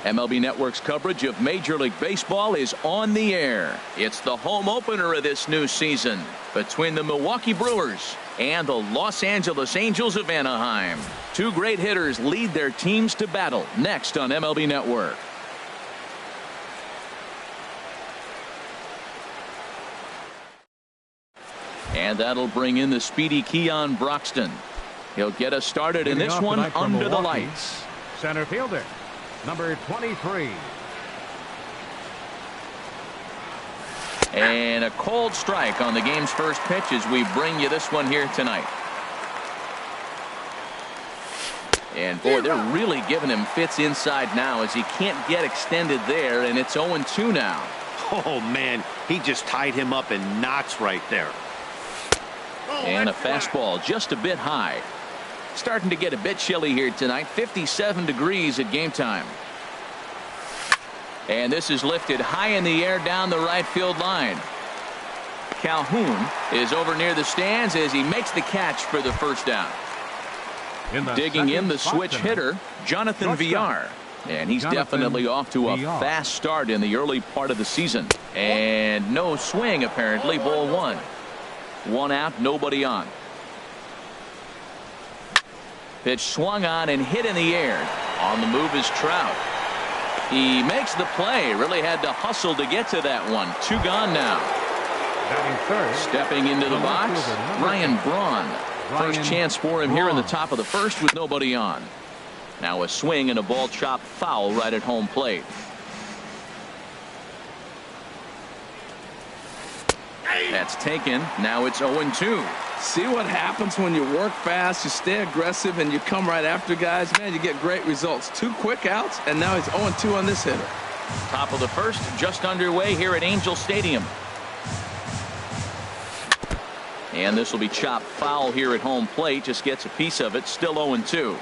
MLB Network's coverage of Major League Baseball is on the air. It's the home opener of this new season between the Milwaukee Brewers and the Los Angeles Angels of Anaheim. Two great hitters lead their teams to battle next on MLB Network. And that'll bring in the speedy Keon Broxton. He'll get us started in this one under the lights. Center fielder, number 23. And a cold strike on the game's first pitch as we bring you this one here tonight. And boy, they're really giving him fits inside now as he can't get extended there, and it's 0-2 now. Oh man, he just tied him up in knots right there. And a fastball just a bit high. Starting to get a bit chilly here tonight. 57 degrees at game time. And this is lifted high in the air down the right field line. Calhoun is over near the stands as he makes the catch for the first down. Digging in the switch hitter, Jonathan Villar. And he's definitely off to a fast start in the early part of the season. And no swing apparently. Ball one. One out, nobody on. Pitch swung on and hit in the air. On the move is Trout. He makes the play. Really had to hustle to get to that one. Two gone now. Stepping into the box, Ryan Braun. First chance for him here in the top of the first with nobody on. Now a swing and a ball chopped foul right at home plate. That's taken. Now it's 0-2. See what happens when you work fast, you stay aggressive, and you come right after guys. Man, you get great results. Two quick outs, and now he's 0-2 on this hitter. Top of the first just underway here at Angel Stadium. And this will be chopped foul here at home plate. Just gets a piece of it. Still 0-2.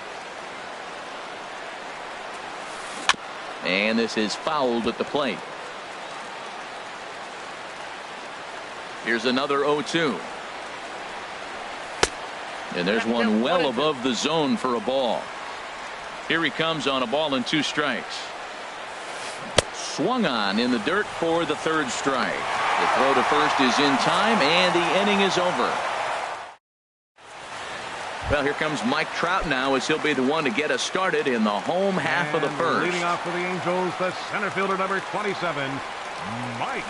And this is fouled at the plate. Here's another 0-2. And there's one well above the zone for a ball. Here he comes on a ball and two strikes. Swung on in the dirt for the third strike. The throw to first is in time, and the inning is over. Well, here comes Mike Trout now as he'll be the one to get us started in the home half of the first. Leading off for the Angels, the center fielder, number 27, Mike.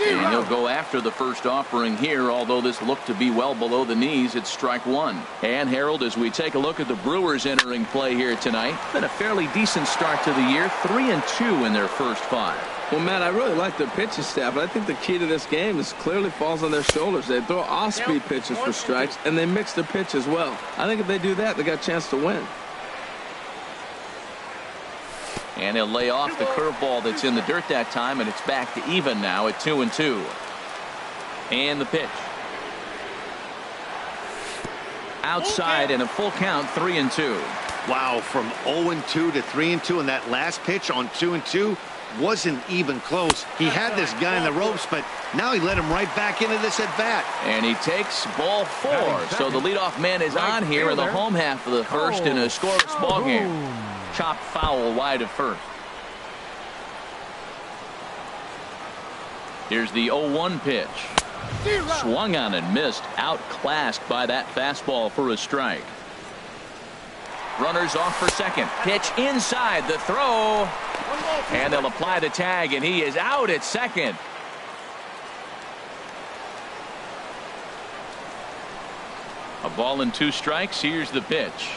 And he'll go after the first offering here, although this looked to be well below the knees. It's strike one. And Harold, as we take a look at the Brewers entering play here tonight, been a fairly decent start to the year. 3-2 in their first five. Well, Matt, I really like their pitching staff, but I think the key to this game is clearly falls on their shoulders. They throw off-speed pitches for strikes, and they mix their pitch as well. I think if they do that, they got a chance to win. And he'll lay off the curveball that's in the dirt that time, and it's back to even now at 2-2. And the pitch. Outside and a full count, 3-2. Wow, from 0-2 to 3-2, and that last pitch on 2-2 wasn't even close. He had this guy in the ropes, but now he let him right back into this at bat. And he takes ball four. So the leadoff man is on here in the home half of the first in a scoreless ball game. Chopped foul wide of first. Here's the 0-1 pitch. Swung on and missed. Outclassed by that fastball for a strike. Runners off for second. Pitch inside the throw. And they'll apply the tag, and he is out at second. A ball and two strikes. Here's the pitch.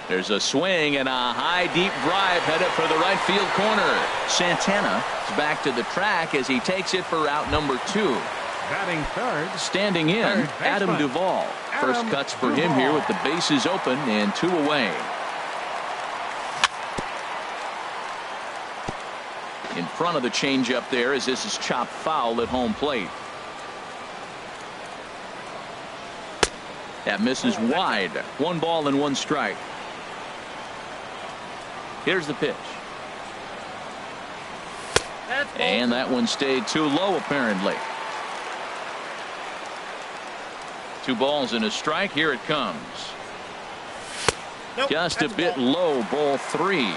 There's a swing and a high deep drive headed for the right field corner. Santana is back to the track as he takes it for out number two. Batting third. Standing in, Adam Duvall. First cuts for him here with the bases open and two away. In front of the changeup there as this is chopped foul at home plate. That misses wide. 1 ball and 1 strike. Here's the pitch. And that one stayed too low apparently. 2 balls and a strike. Here it comes. Just a bit low. Ball 3.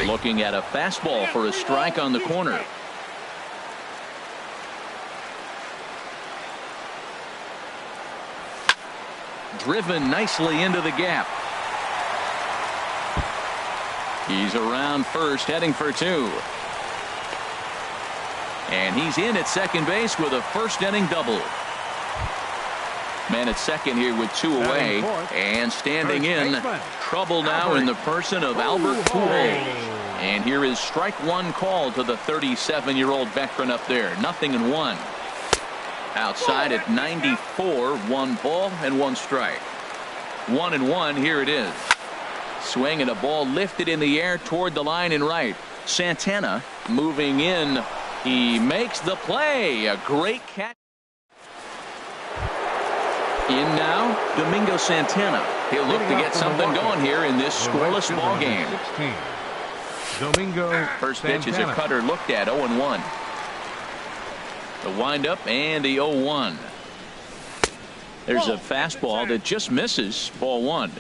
Looking at a fastball for a strike on the corner. Driven nicely into the gap. He's around first, heading for two. And he's in at second base with a first-inning double. Man at second here with two away. And standing in, trouble now in the person of Albert Pujols. And here is strike one called to the 37-year-old veteran up there. 0-1. Outside at 94, 1 ball and 1 strike. 1-1, here it is. Swing and a ball lifted in the air toward the line and right. Santana moving in. He makes the play. A great catch. In now, Domingo Santana. He'll look to get something going here in this scoreless ball game. Domingo First pitch is a cutter looked at. 0-1. The windup and the 0-1. There's a fastball that just misses. Ball 1.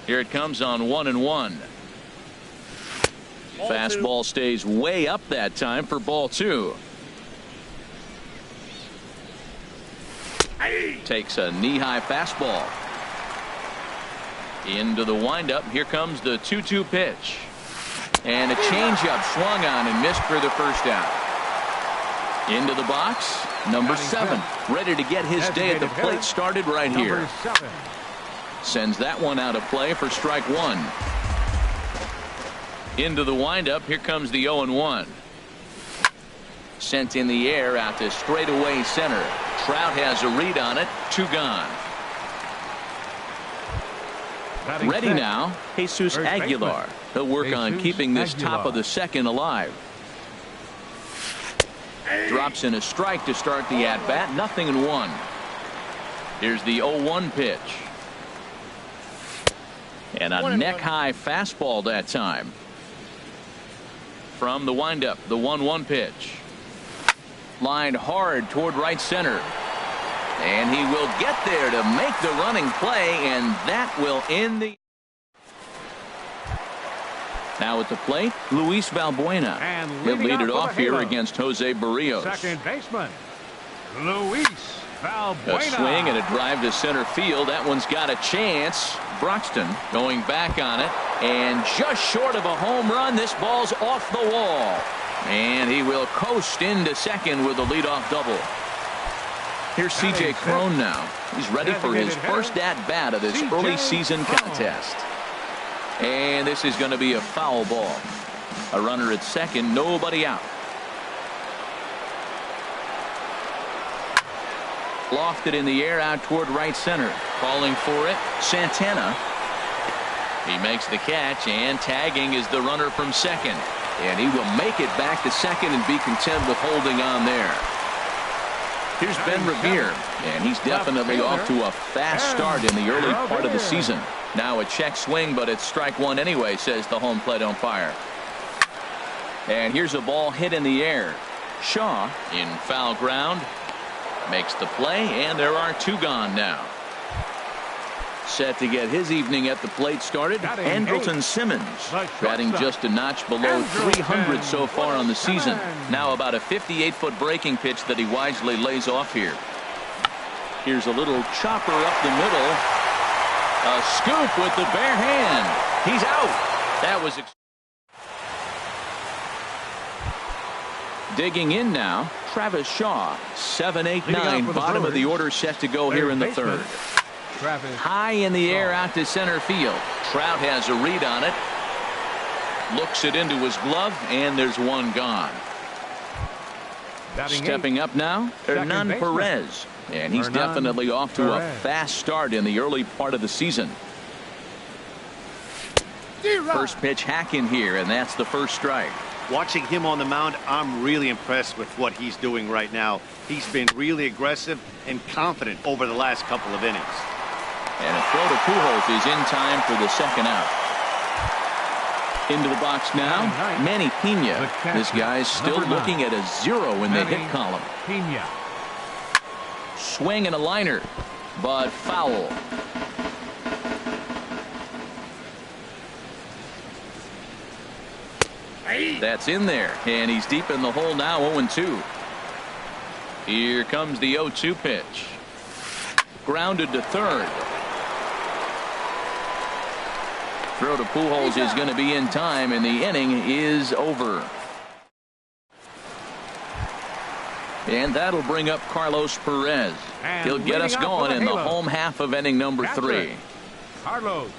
Here it comes on 1-1. Fastball stays way up that time for ball 2. Takes a knee-high fastball. Into the windup. Here comes the 2-2 pitch. And a changeup swung on and missed for the first out. Into the box, number 7, ready to get his day at the plate started right here. Sends that one out of play for strike 1. Into the windup, here comes the 0-1. Sent in the air out to straightaway center. Trout has a read on it. 2 gone. Ready now, Jesus Aguilar. He'll work on keeping this top of the second alive. Drops in a strike to start the at-bat. 0-1. Here's the 0-1 pitch. And a neck-high fastball that time. From the windup, the 1-1 pitch. Lined hard toward right center. And he will get there to make the running play, and that will end the... Now at the plate, Luis Valbuena. He'll lead it off here against Jose Barrios. Second baseman, Luis Valbuena. A swing and a drive to center field. That one's got a chance. Broxton going back on it. And just short of a home run, this ball's off the wall. And he will coast into second with a leadoff double. Here's C.J. Cron now. He's ready for his first at-bat of this early season contest. And this is going to be a foul ball. A runner at second, nobody out. Lofted in the air out toward right center. Calling for it, Santana. He makes the catch, and tagging is the runner from second. And he will make it back to second and be content with holding on there. Here's Ben Revere, and he's definitely off to a fast start in the early part of the season. Now a check swing, but it's strike 1 anyway, says the home plate umpire. And here's a ball hit in the air. Shaw in foul ground makes the play, and there are 2 gone now. Set to get his evening at the plate started, Andrelton Simmons, batting just a notch below 300 so far on the season. Now about a 58-foot breaking pitch that he wisely lays off here. Here's a little chopper up the middle. A scoop with the bare hand. He's out. That was digging in now, Travis Shaw. 7, 8, 9, bottom of the order set to go here in the third. High in the air out to center field. Trout has a read on it. Looks it into his glove, and there's 1 gone. Stepping up now, Hernan Perez. And he's definitely off to a fast start in the early part of the season. First pitch hack in here, and that's the first strike. Watching him on the mound, I'm really impressed with what he's doing right now. He's been really aggressive and confident over the last couple of innings. And a throw to Pujols is in time for the second out. Into the box now, Manny Pena. This guy's still looking at a 0 in the hit column. Swing and a liner, but foul. That's in there, and he's deep in the hole now, 0-2. Here comes the 0-2 pitch. Grounded to third. Throw to Pujols is going to be in time, and the inning is over. And that'll bring up Carlos Perez. He'll get us going in the home half of inning number 3. Carlos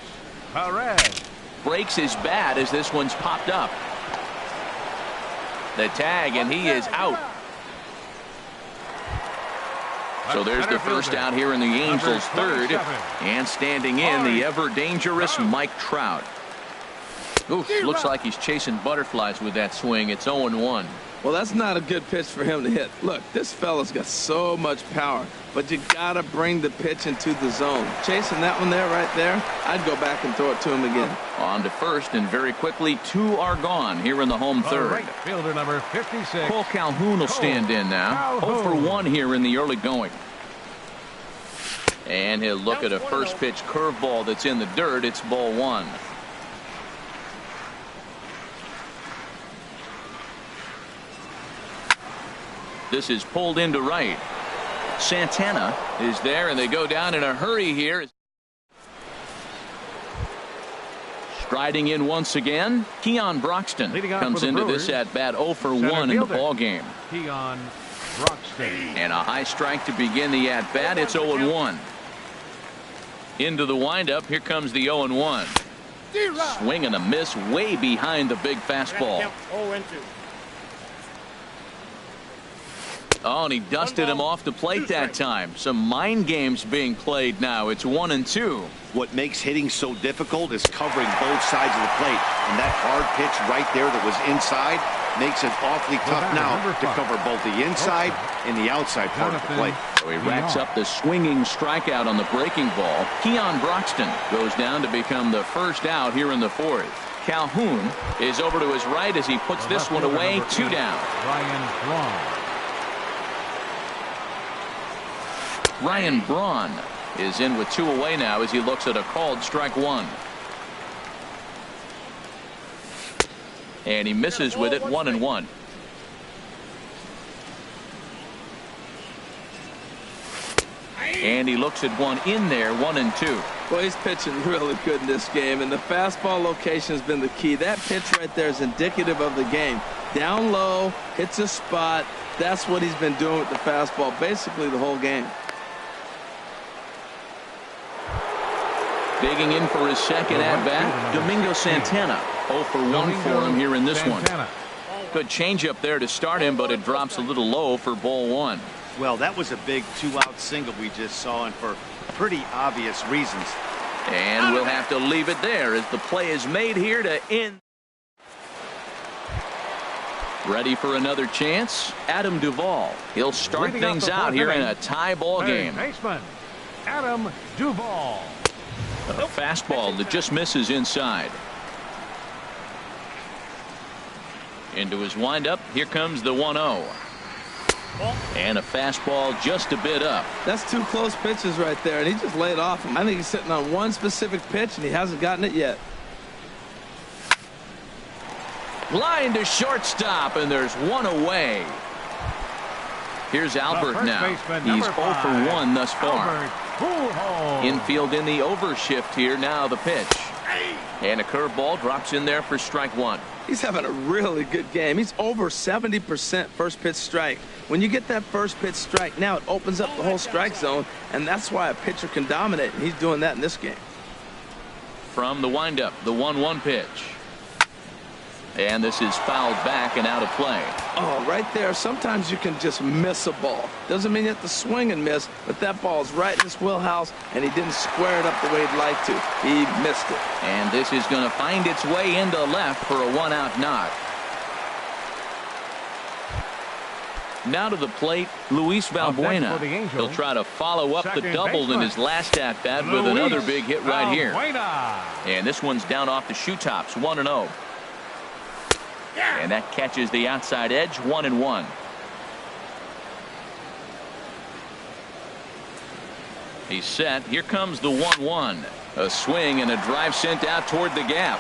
Perez breaks his bat as this one's popped up. The tag, and he is out. So there's the first out here in the Angels' third. And standing in, the ever-dangerous Mike Trout. Oof, looks like he's chasing butterflies with that swing. It's 0-1. Well, that's not a good pitch for him to hit. Look, this fella's got so much power, but you got to bring the pitch into the zone. Chasing that one there, right there, I'd go back and throw it to him again. On to first, and very quickly, 2 are gone here in the home third. Right fielder number 56. Cole Calhoun will stand in now. 0-for-1 here in the early going. And he'll look at a first pitch curveball that's in the dirt. It's ball 1. This is pulled into right. Santana is there, and they go down in a hurry here. Striding in once again, Keon Broxton comes into this at bat 0-for-1 in the ball game. Keon Broxton. And a high strike to begin the at bat. It's 0-1. Into the windup. Here comes the 0-1. Swing and a miss way behind the big fastball. Oh, and he dusted him off the plate that time. Some mind games being played now. It's 1-2. What makes hitting so difficult is covering both sides of the plate. And that hard pitch right there that was inside makes it awfully tough now to cover both the inside and the outside part of the plate. So he racks up the swinging strikeout on the breaking ball. Keon Broxton goes down to become the first out here in the 4th. Calhoun is over to his right as he puts this one away. 2 down. Ryan Braun is in with 2 away now as he looks at a called strike 1. And he misses with it. 1-1. And he looks at one in there. 1-2. Well, he's pitching really good in this game, and the fastball location has been the key. That pitch right there is indicative of the game. Down low, hits a spot. That's what he's been doing with the fastball basically the whole game. Digging in for his second at-bat, Domingo Santana. 0-for-1 for him here in this one. Good changeup there to start him, but it drops a little low for ball 1. Well, that was a big 2-out single we just saw, and for pretty obvious reasons. And we'll have to leave it there as the play is made here to end. Ready for another chance? Adam Duvall. He'll start things out here in a tie ball game. Baseman Adam Duvall. A fastball that just misses inside. Into his windup. Here comes the 1-0. And a fastball just a bit up. That's 2 close pitches right there, and he just laid off him. I think he's sitting on one specific pitch, and he hasn't gotten it yet. Line to shortstop, and there's 1 away. Here's Albert now. He's 0-for-1 thus far. Infield in the overshift here. Now the pitch. And a curveball drops in there for strike 1. He's having a really good game. He's over 70% first pitch strike. When you get that first pitch strike, now it opens up the whole strike zone, and that's why a pitcher can dominate, and he's doing that in this game. From the windup, the 1-1 pitch. And this is fouled back and out of play. Oh, right there. Sometimes you can just miss a ball. Doesn't mean you have to swing and miss, but that ball's right in his wheelhouse, and he didn't square it up the way he'd like to. He missed it. And this is going to find its way into left for a 1-out knock. Now to the plate, Luis Valbuena. He'll try to follow up the double in his last at-bat with another big hit right here. And this one's down off the shoe tops. 1-0. And that catches the outside edge. 1-1. He's set. Here comes the 1-1. A swing and a drive sent out toward the gap.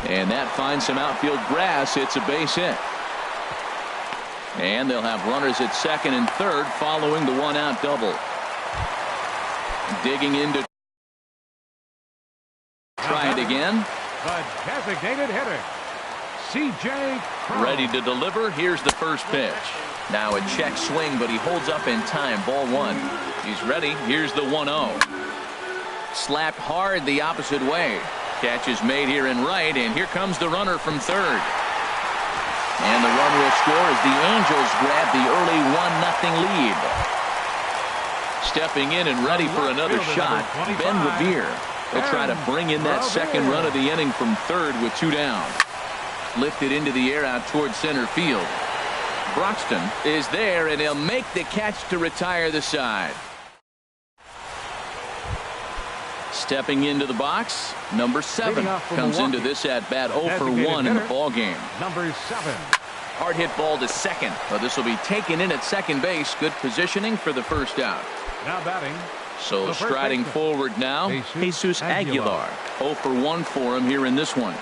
And that finds some outfield grass. It's a base hit. And they'll have runners at second and third following the one-out double. Digging into. Try it again. The designated hitter, C.J. Cron. Ready to deliver. Here's the first pitch. Now a check swing, but he holds up in time. Ball one. He's ready. Here's the 1-0. Slapped hard the opposite way. Catch is made here in right, and here comes the runner from third. And the run will score as the Angels grab the early 1-0 lead. Stepping in and ready for another shot, Ben Revere. He'll try to bring in that second run of the inning from third with 2 down. Lifted into the air out towards center field. Broxton is there, and he'll make the catch to retire the side. Stepping into the box, number 7 comes into this at bat 0 for 1 in the ball game. Number 7. Hard hit ball to second, but this will be taken in at second base. Good positioning for the first out. Now batting. So striding forward now, Jesus Aguilar. 0 for 1 for him here in this one.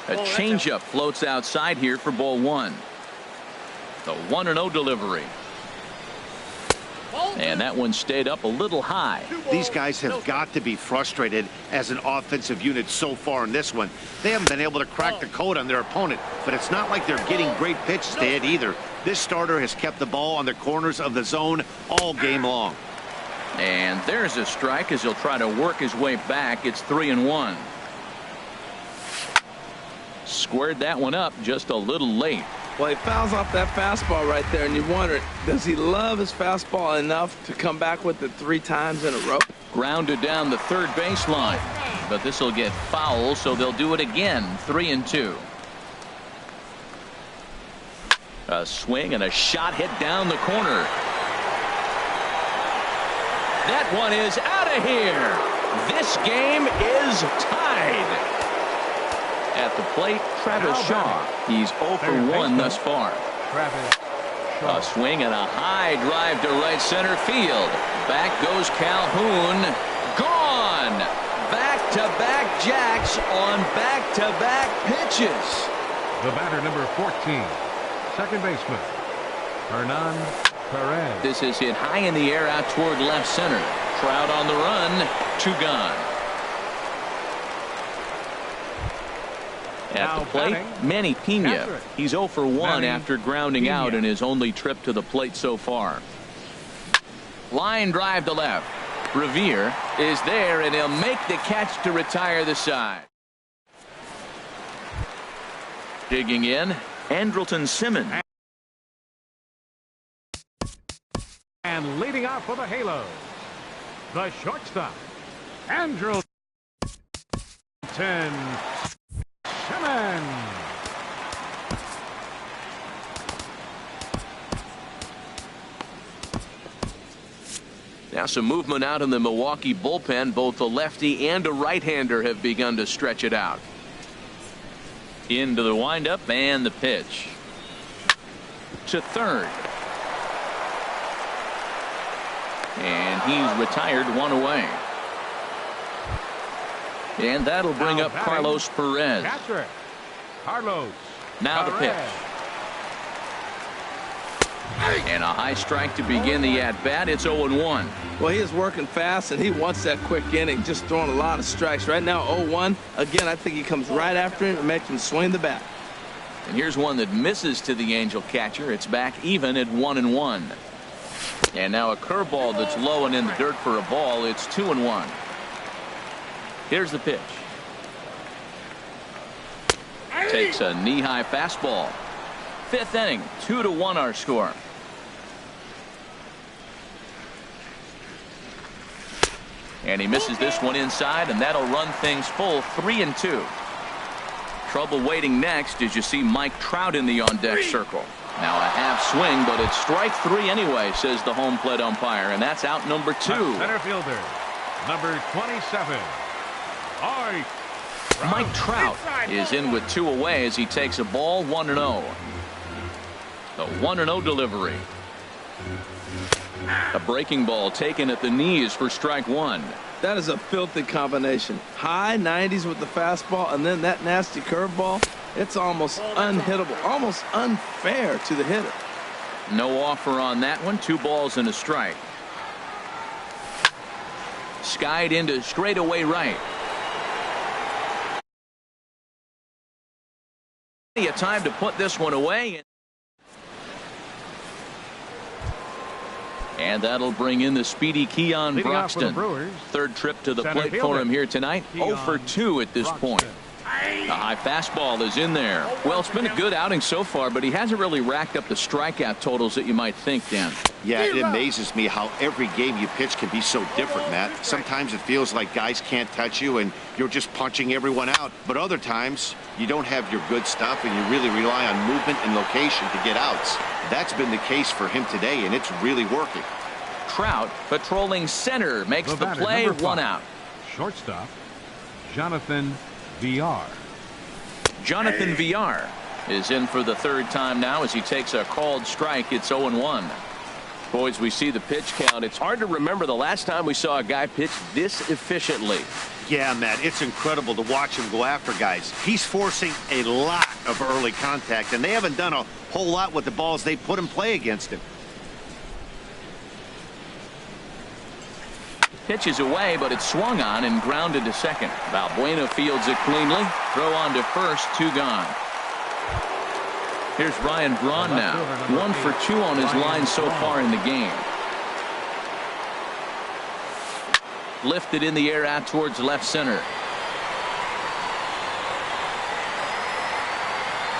A changeup floats outside here for ball one. The 1-0 delivery. And that one stayed up a little high. These guys have got to be frustrated as an offensive unit so far in this one. They haven't been able to crack the code on their opponent, but it's not like they're getting great pitches to hit either. This starter has kept the ball on the corners of the zone all game long. And there's a strike as he'll try to work his way back. It's 3-1. Squared that one up just a little late. Well, he fouls off that fastball right there, and you wonder, does he love his fastball enough to come back with it 3 times in a row? Grounded down the third baseline, but this will get foul, so they'll do it again. 3-2. A swing and a shot hit down the corner. That one is out of here. This game is tied. At the plate, Travis Shaw. He's 0 for 1 thus far. A swing and a high drive to right center field. Back goes Calhoun. Gone. Back-to-back jacks on back-to-back pitches. The batter, number 14, second baseman, Hernan Perez. This is hit high in the air out toward left center. Trout on the run. 2 gone. At the plate, Manny Pena. He's 0 for 1 after grounding out in his only trip to the plate so far. Line drive to left. Revere is there, and he'll make the catch to retire the side. Digging in, Andrelton Simmons. And leading off for the Halos, the shortstop, Andrelton Simmons. Now some movement out in the Milwaukee bullpen. Both a lefty and a right-hander have begun to stretch it out. Into the windup and the pitch. To third. And he's retired 1 away. And that'll bring up Carlos Perez. Carlos. Now the pitch. And a high strike to begin the at-bat. It's 0-1. Well, he is working fast, and he wants that quick inning, just throwing a lot of strikes. Right now, 0-1. Again, I think he comes right after him and makes him swing the bat. And here's one that misses to the Angel catcher. It's back even at 1-1. And now a curveball that's low and in the dirt for a ball. It's 2-1. Here's the pitch. Takes a knee-high fastball. 5th inning, 2-1 our score. And he misses this one inside, and that'll run things full. 3-2. Trouble waiting next as you see Mike Trout in the on-deck circle. Now a half swing, but it's strike 3 anyway, says the home plate umpire, and that's out number 2. Center fielder, number 27, Mike Trout is in with 2 away as he takes a ball. 1-0. The 1-0 delivery. A breaking ball taken at the knees for strike 1. That is a filthy combination. High 90s with the fastball and then that nasty curveball. It's almost unhittable, almost unfair to the hitter. No offer on that one. 2 balls and a strike. Skied into straightaway right. Plenty of time to put this one away. And that'll bring in the speedy Keon Broxton. Third trip to the plate for him here tonight. 0 for 2 at this point. The high fastball is in there. Well, it's been a good outing so far, but he hasn't really racked up the strikeout totals that you might think, Dan. Yeah, it amazes me how every game you pitch can be so different, Matt. Sometimes it feels like guys can't touch you and you're just punching everyone out. But other times, you don't have your good stuff and you really rely on movement and location to get outs. That's been the case for him today, and it's really working. Trout patrolling center makes the play. 1 out. Shortstop, Jonathan Villar. Jonathan Villar is in for the 3rd time now as he takes a called strike. It's 0-1. Boys, we see the pitch count. It's hard to remember the last time we saw a guy pitch this efficiently. Yeah, Matt, it's incredible to watch him go after guys. He's forcing a lot of early contact, and they haven't done a whole lot with the balls they put in play against him. Pitch is away, but it's swung on and grounded to second. Valbuena fields it cleanly. Throw on to first. 2 gone. Here's Ryan Braun now. 1 for 2 on his line so far in the game. Lifted in the air out towards left center.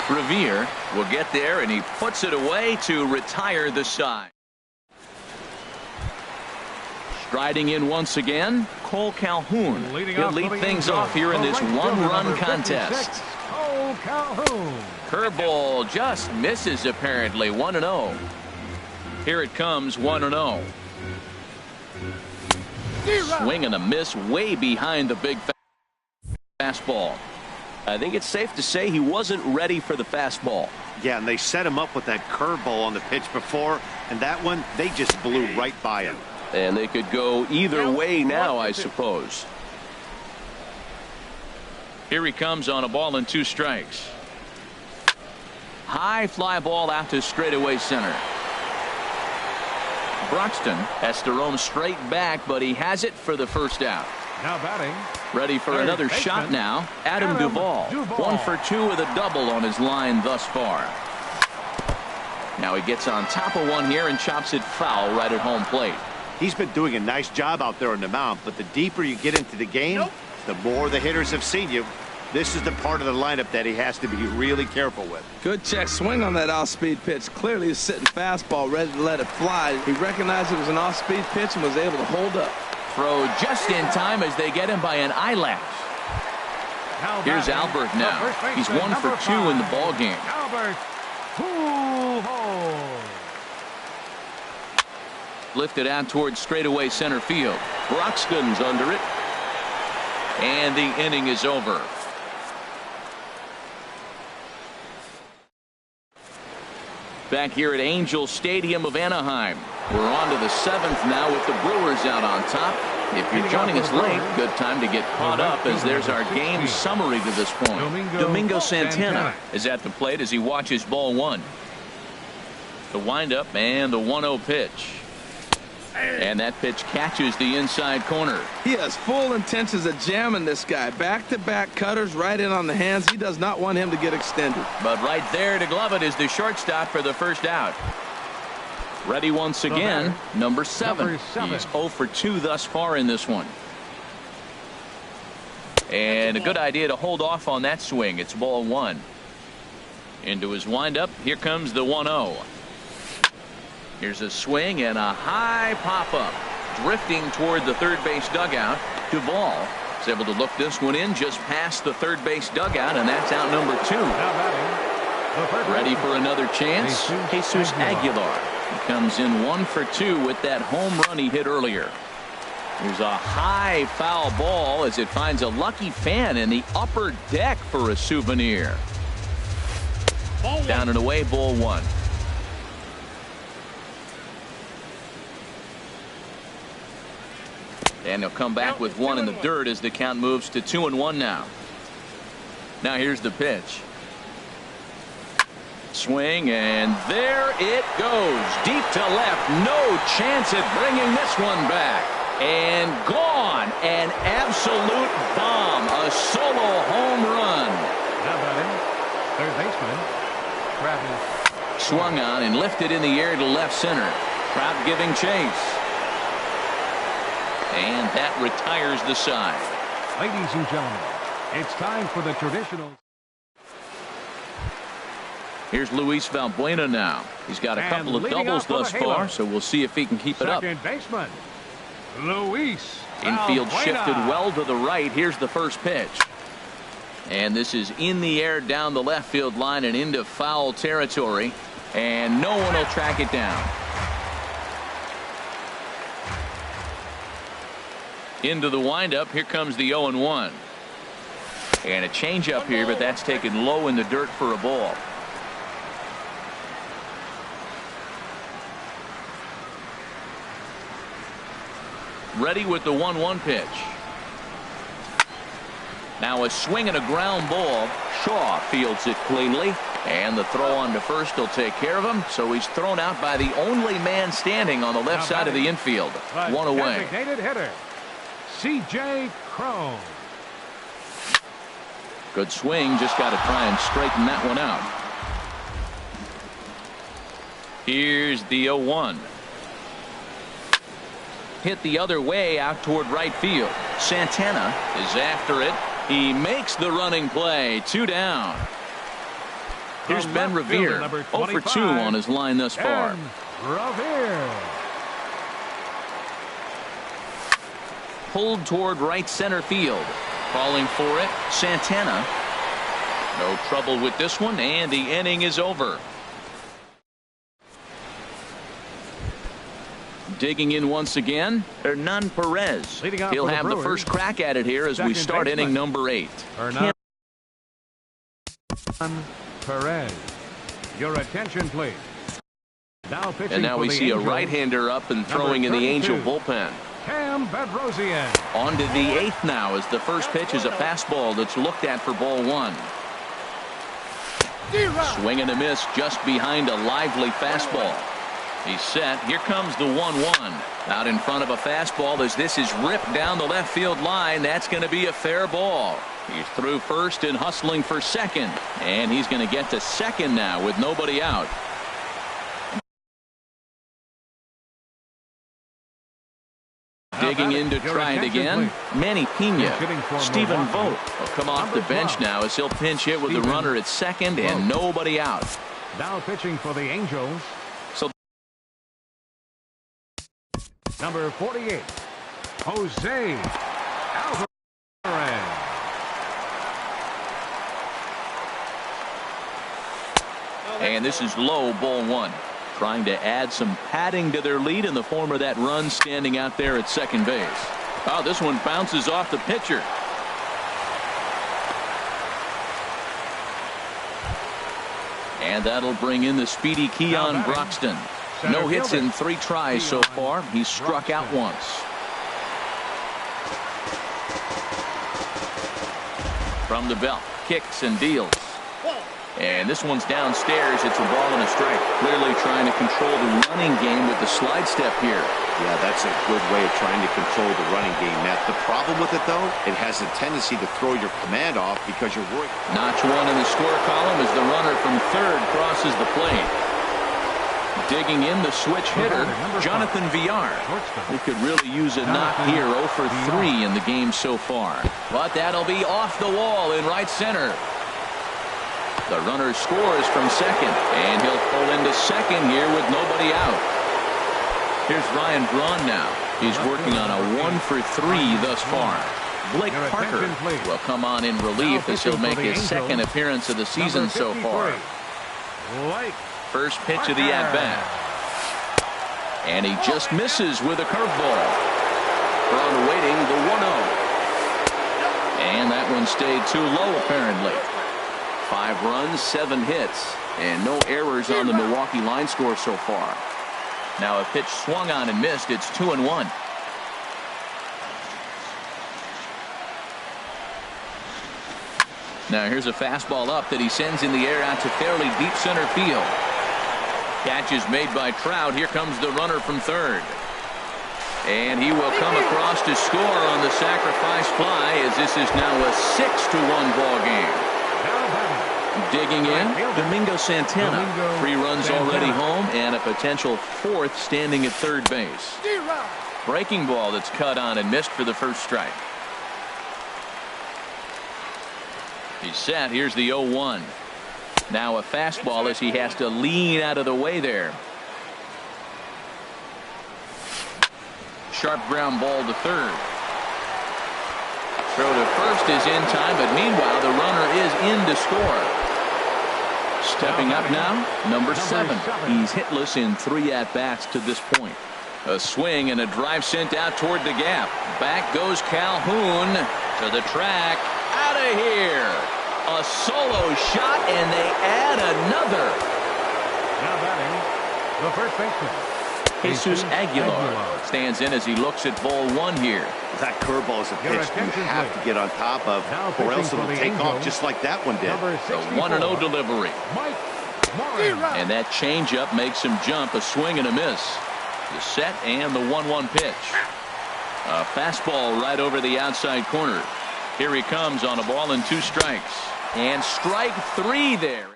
Revere will get there, and he puts it away to retire the side. Striding in once again, Cole Calhoun. He'll lead things off here in this 1-run contest. Cole Calhoun. Curveball just misses apparently. 1-0. Here it comes. 1-0. Swing and a miss way behind the big fastball. I think it's safe to say he wasn't ready for the fastball. Yeah, and they set him up with that curveball on the pitch before, and that one, they just blew right by him. And they could go either way now, I suppose. Here he comes on a ball and 2 strikes. High fly ball out to straightaway center. Broxton has to roam straight back, but he has it for the 1st out. Now batting. Ready for another shot now. Adam Duvall. 1 for 2 with a double on his line thus far. Now he gets on top of one here and chops it foul right at home plate. He's been doing a nice job out there on the mound, but the deeper you get into the game, the more the hitters have seen you. This is the part of the lineup that he has to be really careful with. Good check swing on that off-speed pitch. Clearly he's sitting fastball ready to let it fly. He recognized it was an off-speed pitch and was able to hold up. Throw just in time as they get him by an eyelash. Here's Albert now. He's 1 for 2 in the ball game. Albert Pujols. Lifted out towards straightaway center field. Broxton's under it. And the inning is over. Back here at Angel Stadium of Anaheim. We're on to the 7th now with the Brewers out on top. If you're joining us late, good time to get caught up as there's our game summary to this point. Domingo Santana is at the plate as he watches ball 1. The windup and the 1-0 pitch. And that pitch catches the inside corner. He has full intentions of jamming this guy. Back-to-back cutters right in on the hands. He does not want him to get extended. But right there to glove it is the shortstop for the 1st out. Ready once again, number 7. He's 0 for 2 thus far in this one. And a good idea to hold off on that swing. It's ball 1. Into his windup. Here comes the 1-0. Here's a swing and a high pop-up. Drifting toward the 3rd base dugout. Duvall is able to look this one in just past the 3rd base dugout, and that's out number 2. Ready for another chance? Jesus Aguilar. He comes in 1 for 2 with that home run he hit earlier. There's a high foul ball as it finds a lucky fan in the upper deck for a souvenir. Down and away, ball 1. And he'll come back with one in the dirt as the count moves to 2-1 now. Now here's the pitch. Swing, and there it goes. Deep to left. No chance at bringing this one back. And gone. An absolute bomb. A solo home run. Now batting, third baseman, Travis. Swung on and lifted in the air to left center. Trout giving chase. And that retires the side. Ladies and gentlemen, it's time for the traditional. Here's Luis Valbuena now. He's got a couple of doubles thus far, so we'll see if he can keep it up. Second baseman, Luis Infield Valbuena. shifted well to the right. Here's the first pitch. And this is in the air down the left field line and into foul territory. And no one will track it down. Into the windup. Here comes the 0-1. And a changeup here, but that's taken low in the dirt for a ball. Ready with the 1-1 pitch. Now a swing and a ground ball. Shaw fields it cleanly. And the throw on to first will take care of him. So he's thrown out by the only man standing on the left side of the infield. One away. Designated hitter, C.J. Cron. Good swing. Just got to try and straighten that one out. Here's the 0-1. Hit the other way out toward right field. Santana is after it. He makes the running play. 2 down. Here's Ben Revere. 0 for 2 on his line thus far. Revere. Pulled toward right center field. Calling for it. Santana. No trouble with this one, and the inning is over. Digging in once again, Hernan Perez. He'll have the first crack at it here as we start inning number 8. Hernan Perez. Your attention, please. Now pitching and now we see Angels, a right-hander up and throwing in the Angel bullpen. Cam Bedrosian. On to the 8th now as the first pitch is a fastball that's looked at for ball 1. Swing and a miss just behind a lively fastball. He's set. Here comes the 1-1. Out in front of a fastball as this is ripped down the left field line. That's going to be a fair ball. He's through first and hustling for second. And he's going to get to second now with nobody out. Digging in to try it again. Manny Pena. Stephen Vogt will come off the bench now as he'll pinch hit with the runner at second and nobody out. Now pitching for the Angels. So number 48, Jose Alvarez. And this is low, ball 1. Trying to add some padding to their lead in the form of that run standing out there at second base. Oh, this one bounces off the pitcher. And that'll bring in the speedy Keon Broxton. No hits in 3 tries so far. He's struck out once. From the belt, kicks and deals. And this one's downstairs. It's a ball and a strike. Clearly trying to control the running game with the slide step here. Yeah, that's a good way of trying to control the running game, Matt. The problem with it, though, it has a tendency to throw your command off because you're worried. Notch 1 in the score column as the runner from third crosses the plate. Digging in the switch hitter, Jonathan Villar. He could really use a knock here. 0 for 3 in the game so far. But that'll be off the wall in right center. The runner scores from second, and he'll pull into second here with nobody out. Here's Ryan Braun now. He's working on a 1 for 3 thus far. Blake Parker will come on in relief as he'll make his second appearance of the season so far. First pitch of the at-bat. And he just misses with a curveball. Braun waiting the 1-0. And that one stayed too low apparently. 5 runs, 7 hits, and no errors on the Milwaukee line score so far. Now a pitch swung on and missed. It's 2-1. Now here's a fastball up that he sends in the air out to fairly deep center field. Catch is made by Trout. Here comes the runner from third. And he will come across to score on the sacrifice fly, as this is now a 6-1 ball game. Digging in, Domingo Santana. 3 runs already home and a potential 4th standing at third base. Breaking ball that's cut on and missed for the first strike. He's set. Here's the 0-1. Now a fastball as he has to lean out of the way there. Sharp ground ball to third. Throw to first is in time, but meanwhile the runner is in to score. Stepping up now, number 7. He's hitless in 3 at-bats to this point. A swing and a drive sent out toward the gap. Back goes Calhoun to the track. Out of here. A solo shot, and they add another. Now batting, the first baseman, Jesus Aguilar stands in as he looks at ball 1 here. That curveball is a pitch you have to get on top of, or else it'll take off just like that one did. The 1-0 delivery. And that changeup makes him jump. A swing and a miss. The set and the 1-1 pitch. A fastball right over the outside corner. Here he comes on a ball and 2 strikes. And strike 3 there.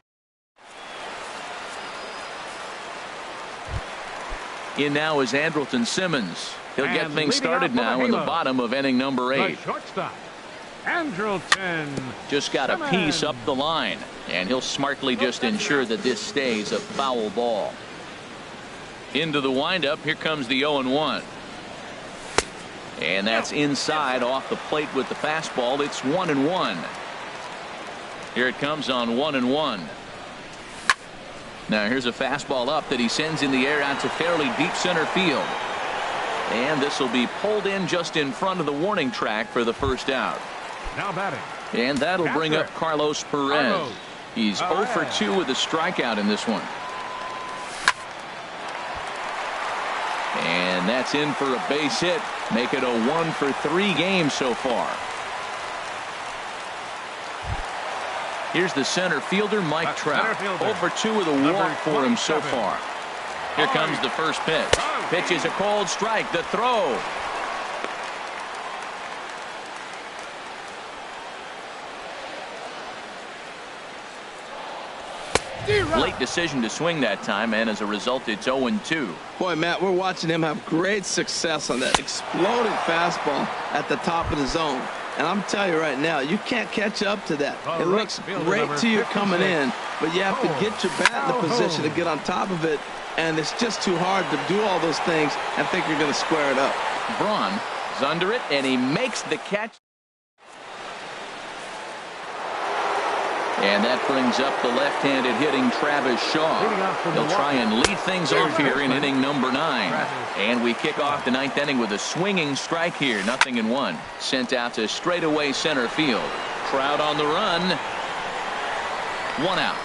In now is Andrelton Simmons. He'll get things started now in the bottom of inning number 8. Shortstop, Andrelton just got a piece up the line, and he'll smartly just ensure that this stays a foul ball. Into the windup. Here comes the 0-1. And that's inside off the plate with the fastball. It's 1-1. Here it comes on 1-1. Now here's a fastball up that he sends in the air out to fairly deep center field. And this will be pulled in just in front of the warning track for the first out. now batting. And that'll bring up Carlos Perez. He's 0 for 2 with a strikeout in this one. And that's in for a base hit. Make it a 1 for 3 game so far. Here's the center fielder, Mike Trout. 0 for 2 with a walk for him so far. Here comes the first pitch. Pitch is a cold strike. The throw. Late decision to swing that time, and as a result, it's 0-2. Boy, Matt, we're watching him have great success on that exploding fastball at the top of the zone. And I'm telling you right now, you can't catch up to that. It looks great to you coming in, but you have to get your bat in the position to get on top of it, and it's just too hard to do all those things and think you're going to square it up. Braun is under it, and he makes the catch. And that brings up the left-handed hitting Travis Shaw. He'll try and lead things off here in inning number 9. And we kick off the 9th inning with a swinging strike here. 0-1. Sent out to straightaway center field. Trout on the run. 1 out.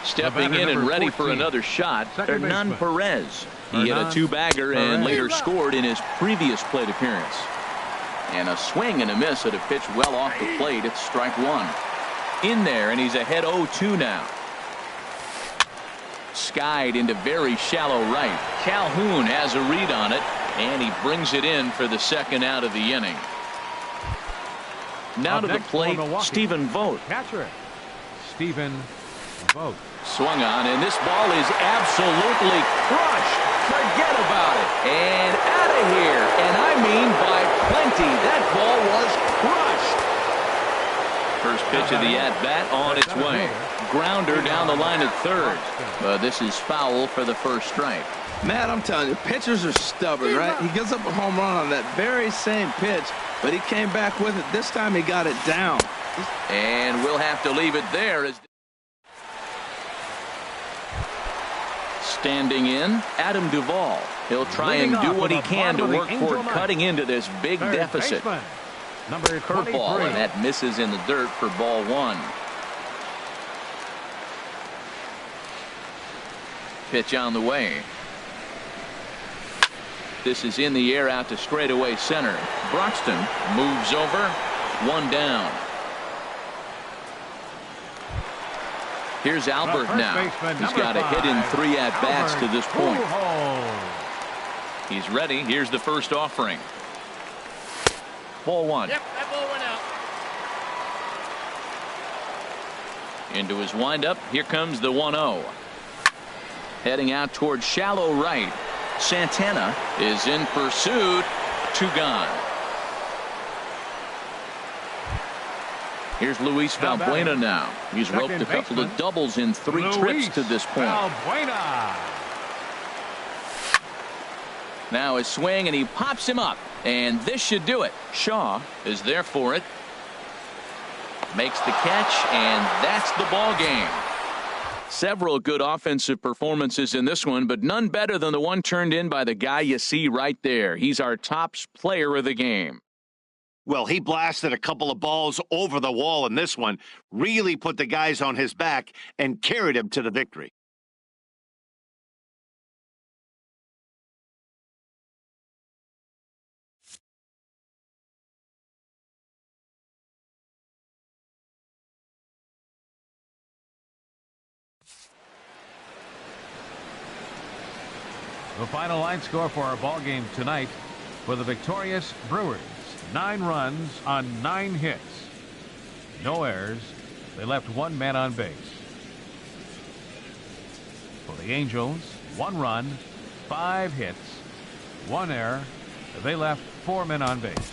Stepping in and ready for another shot, Hernan Perez. He hit a 2-bagger and later scored in his previous plate appearance. And a swing and a miss at a pitch well off the plate. It's strike 1. In there, and he's ahead 0-2 now. Skied into very shallow right. Calhoun has a read on it, and he brings it in for the 2nd out of the inning. Now to the plate, Stephen Vogt. Catcher, Stephen Vogt. Swung on, and this ball is absolutely crushed. Forget about it. And out of here. And I mean by plenty. That ball was crushed. First pitch of the at-bat on its way. Grounder down the line at third. But this is foul for the first strike. Matt, I'm telling you, pitchers are stubborn, right? He gives up a home run on that very same pitch, but he came back with it. This time he got it down. And we'll have to leave it there. Standing in, Adam Duvall. He'll try and do what he can to work toward cutting into this big deficit. Curveball, and that misses in the dirt for ball 1. Pitch on the way. This is in the air out to straightaway center. Broxton moves over. One down. Here's Albert now. He's got a hit in 3 at-bats to this point. He's ready. Here's the first offering. Ball 1. Yep, that ball went out. Into his windup. Here comes the 1-0. Heading out towards shallow right. Santana is in pursuit. 2 gone. Here's Luis Valbuena now. He's roped a couple of doubles in 3 trips to this point. Now his swing, and he pops him up. And this should do it. Shaw is there for it. Makes the catch, and that's the ball game. Several good offensive performances in this one, but none better than the one turned in by the guy you see right there. He's our top player of the game. Well, he blasted a couple of balls over the wall in this one, really put the guys on his back and carried him to the victory. The final line score for our ball game tonight for the victorious Brewers. 9 runs on 9 hits. No errors. They left 1 man on base. For the Angels, 1 run, 5 hits, 1 error. They left 4 men on base.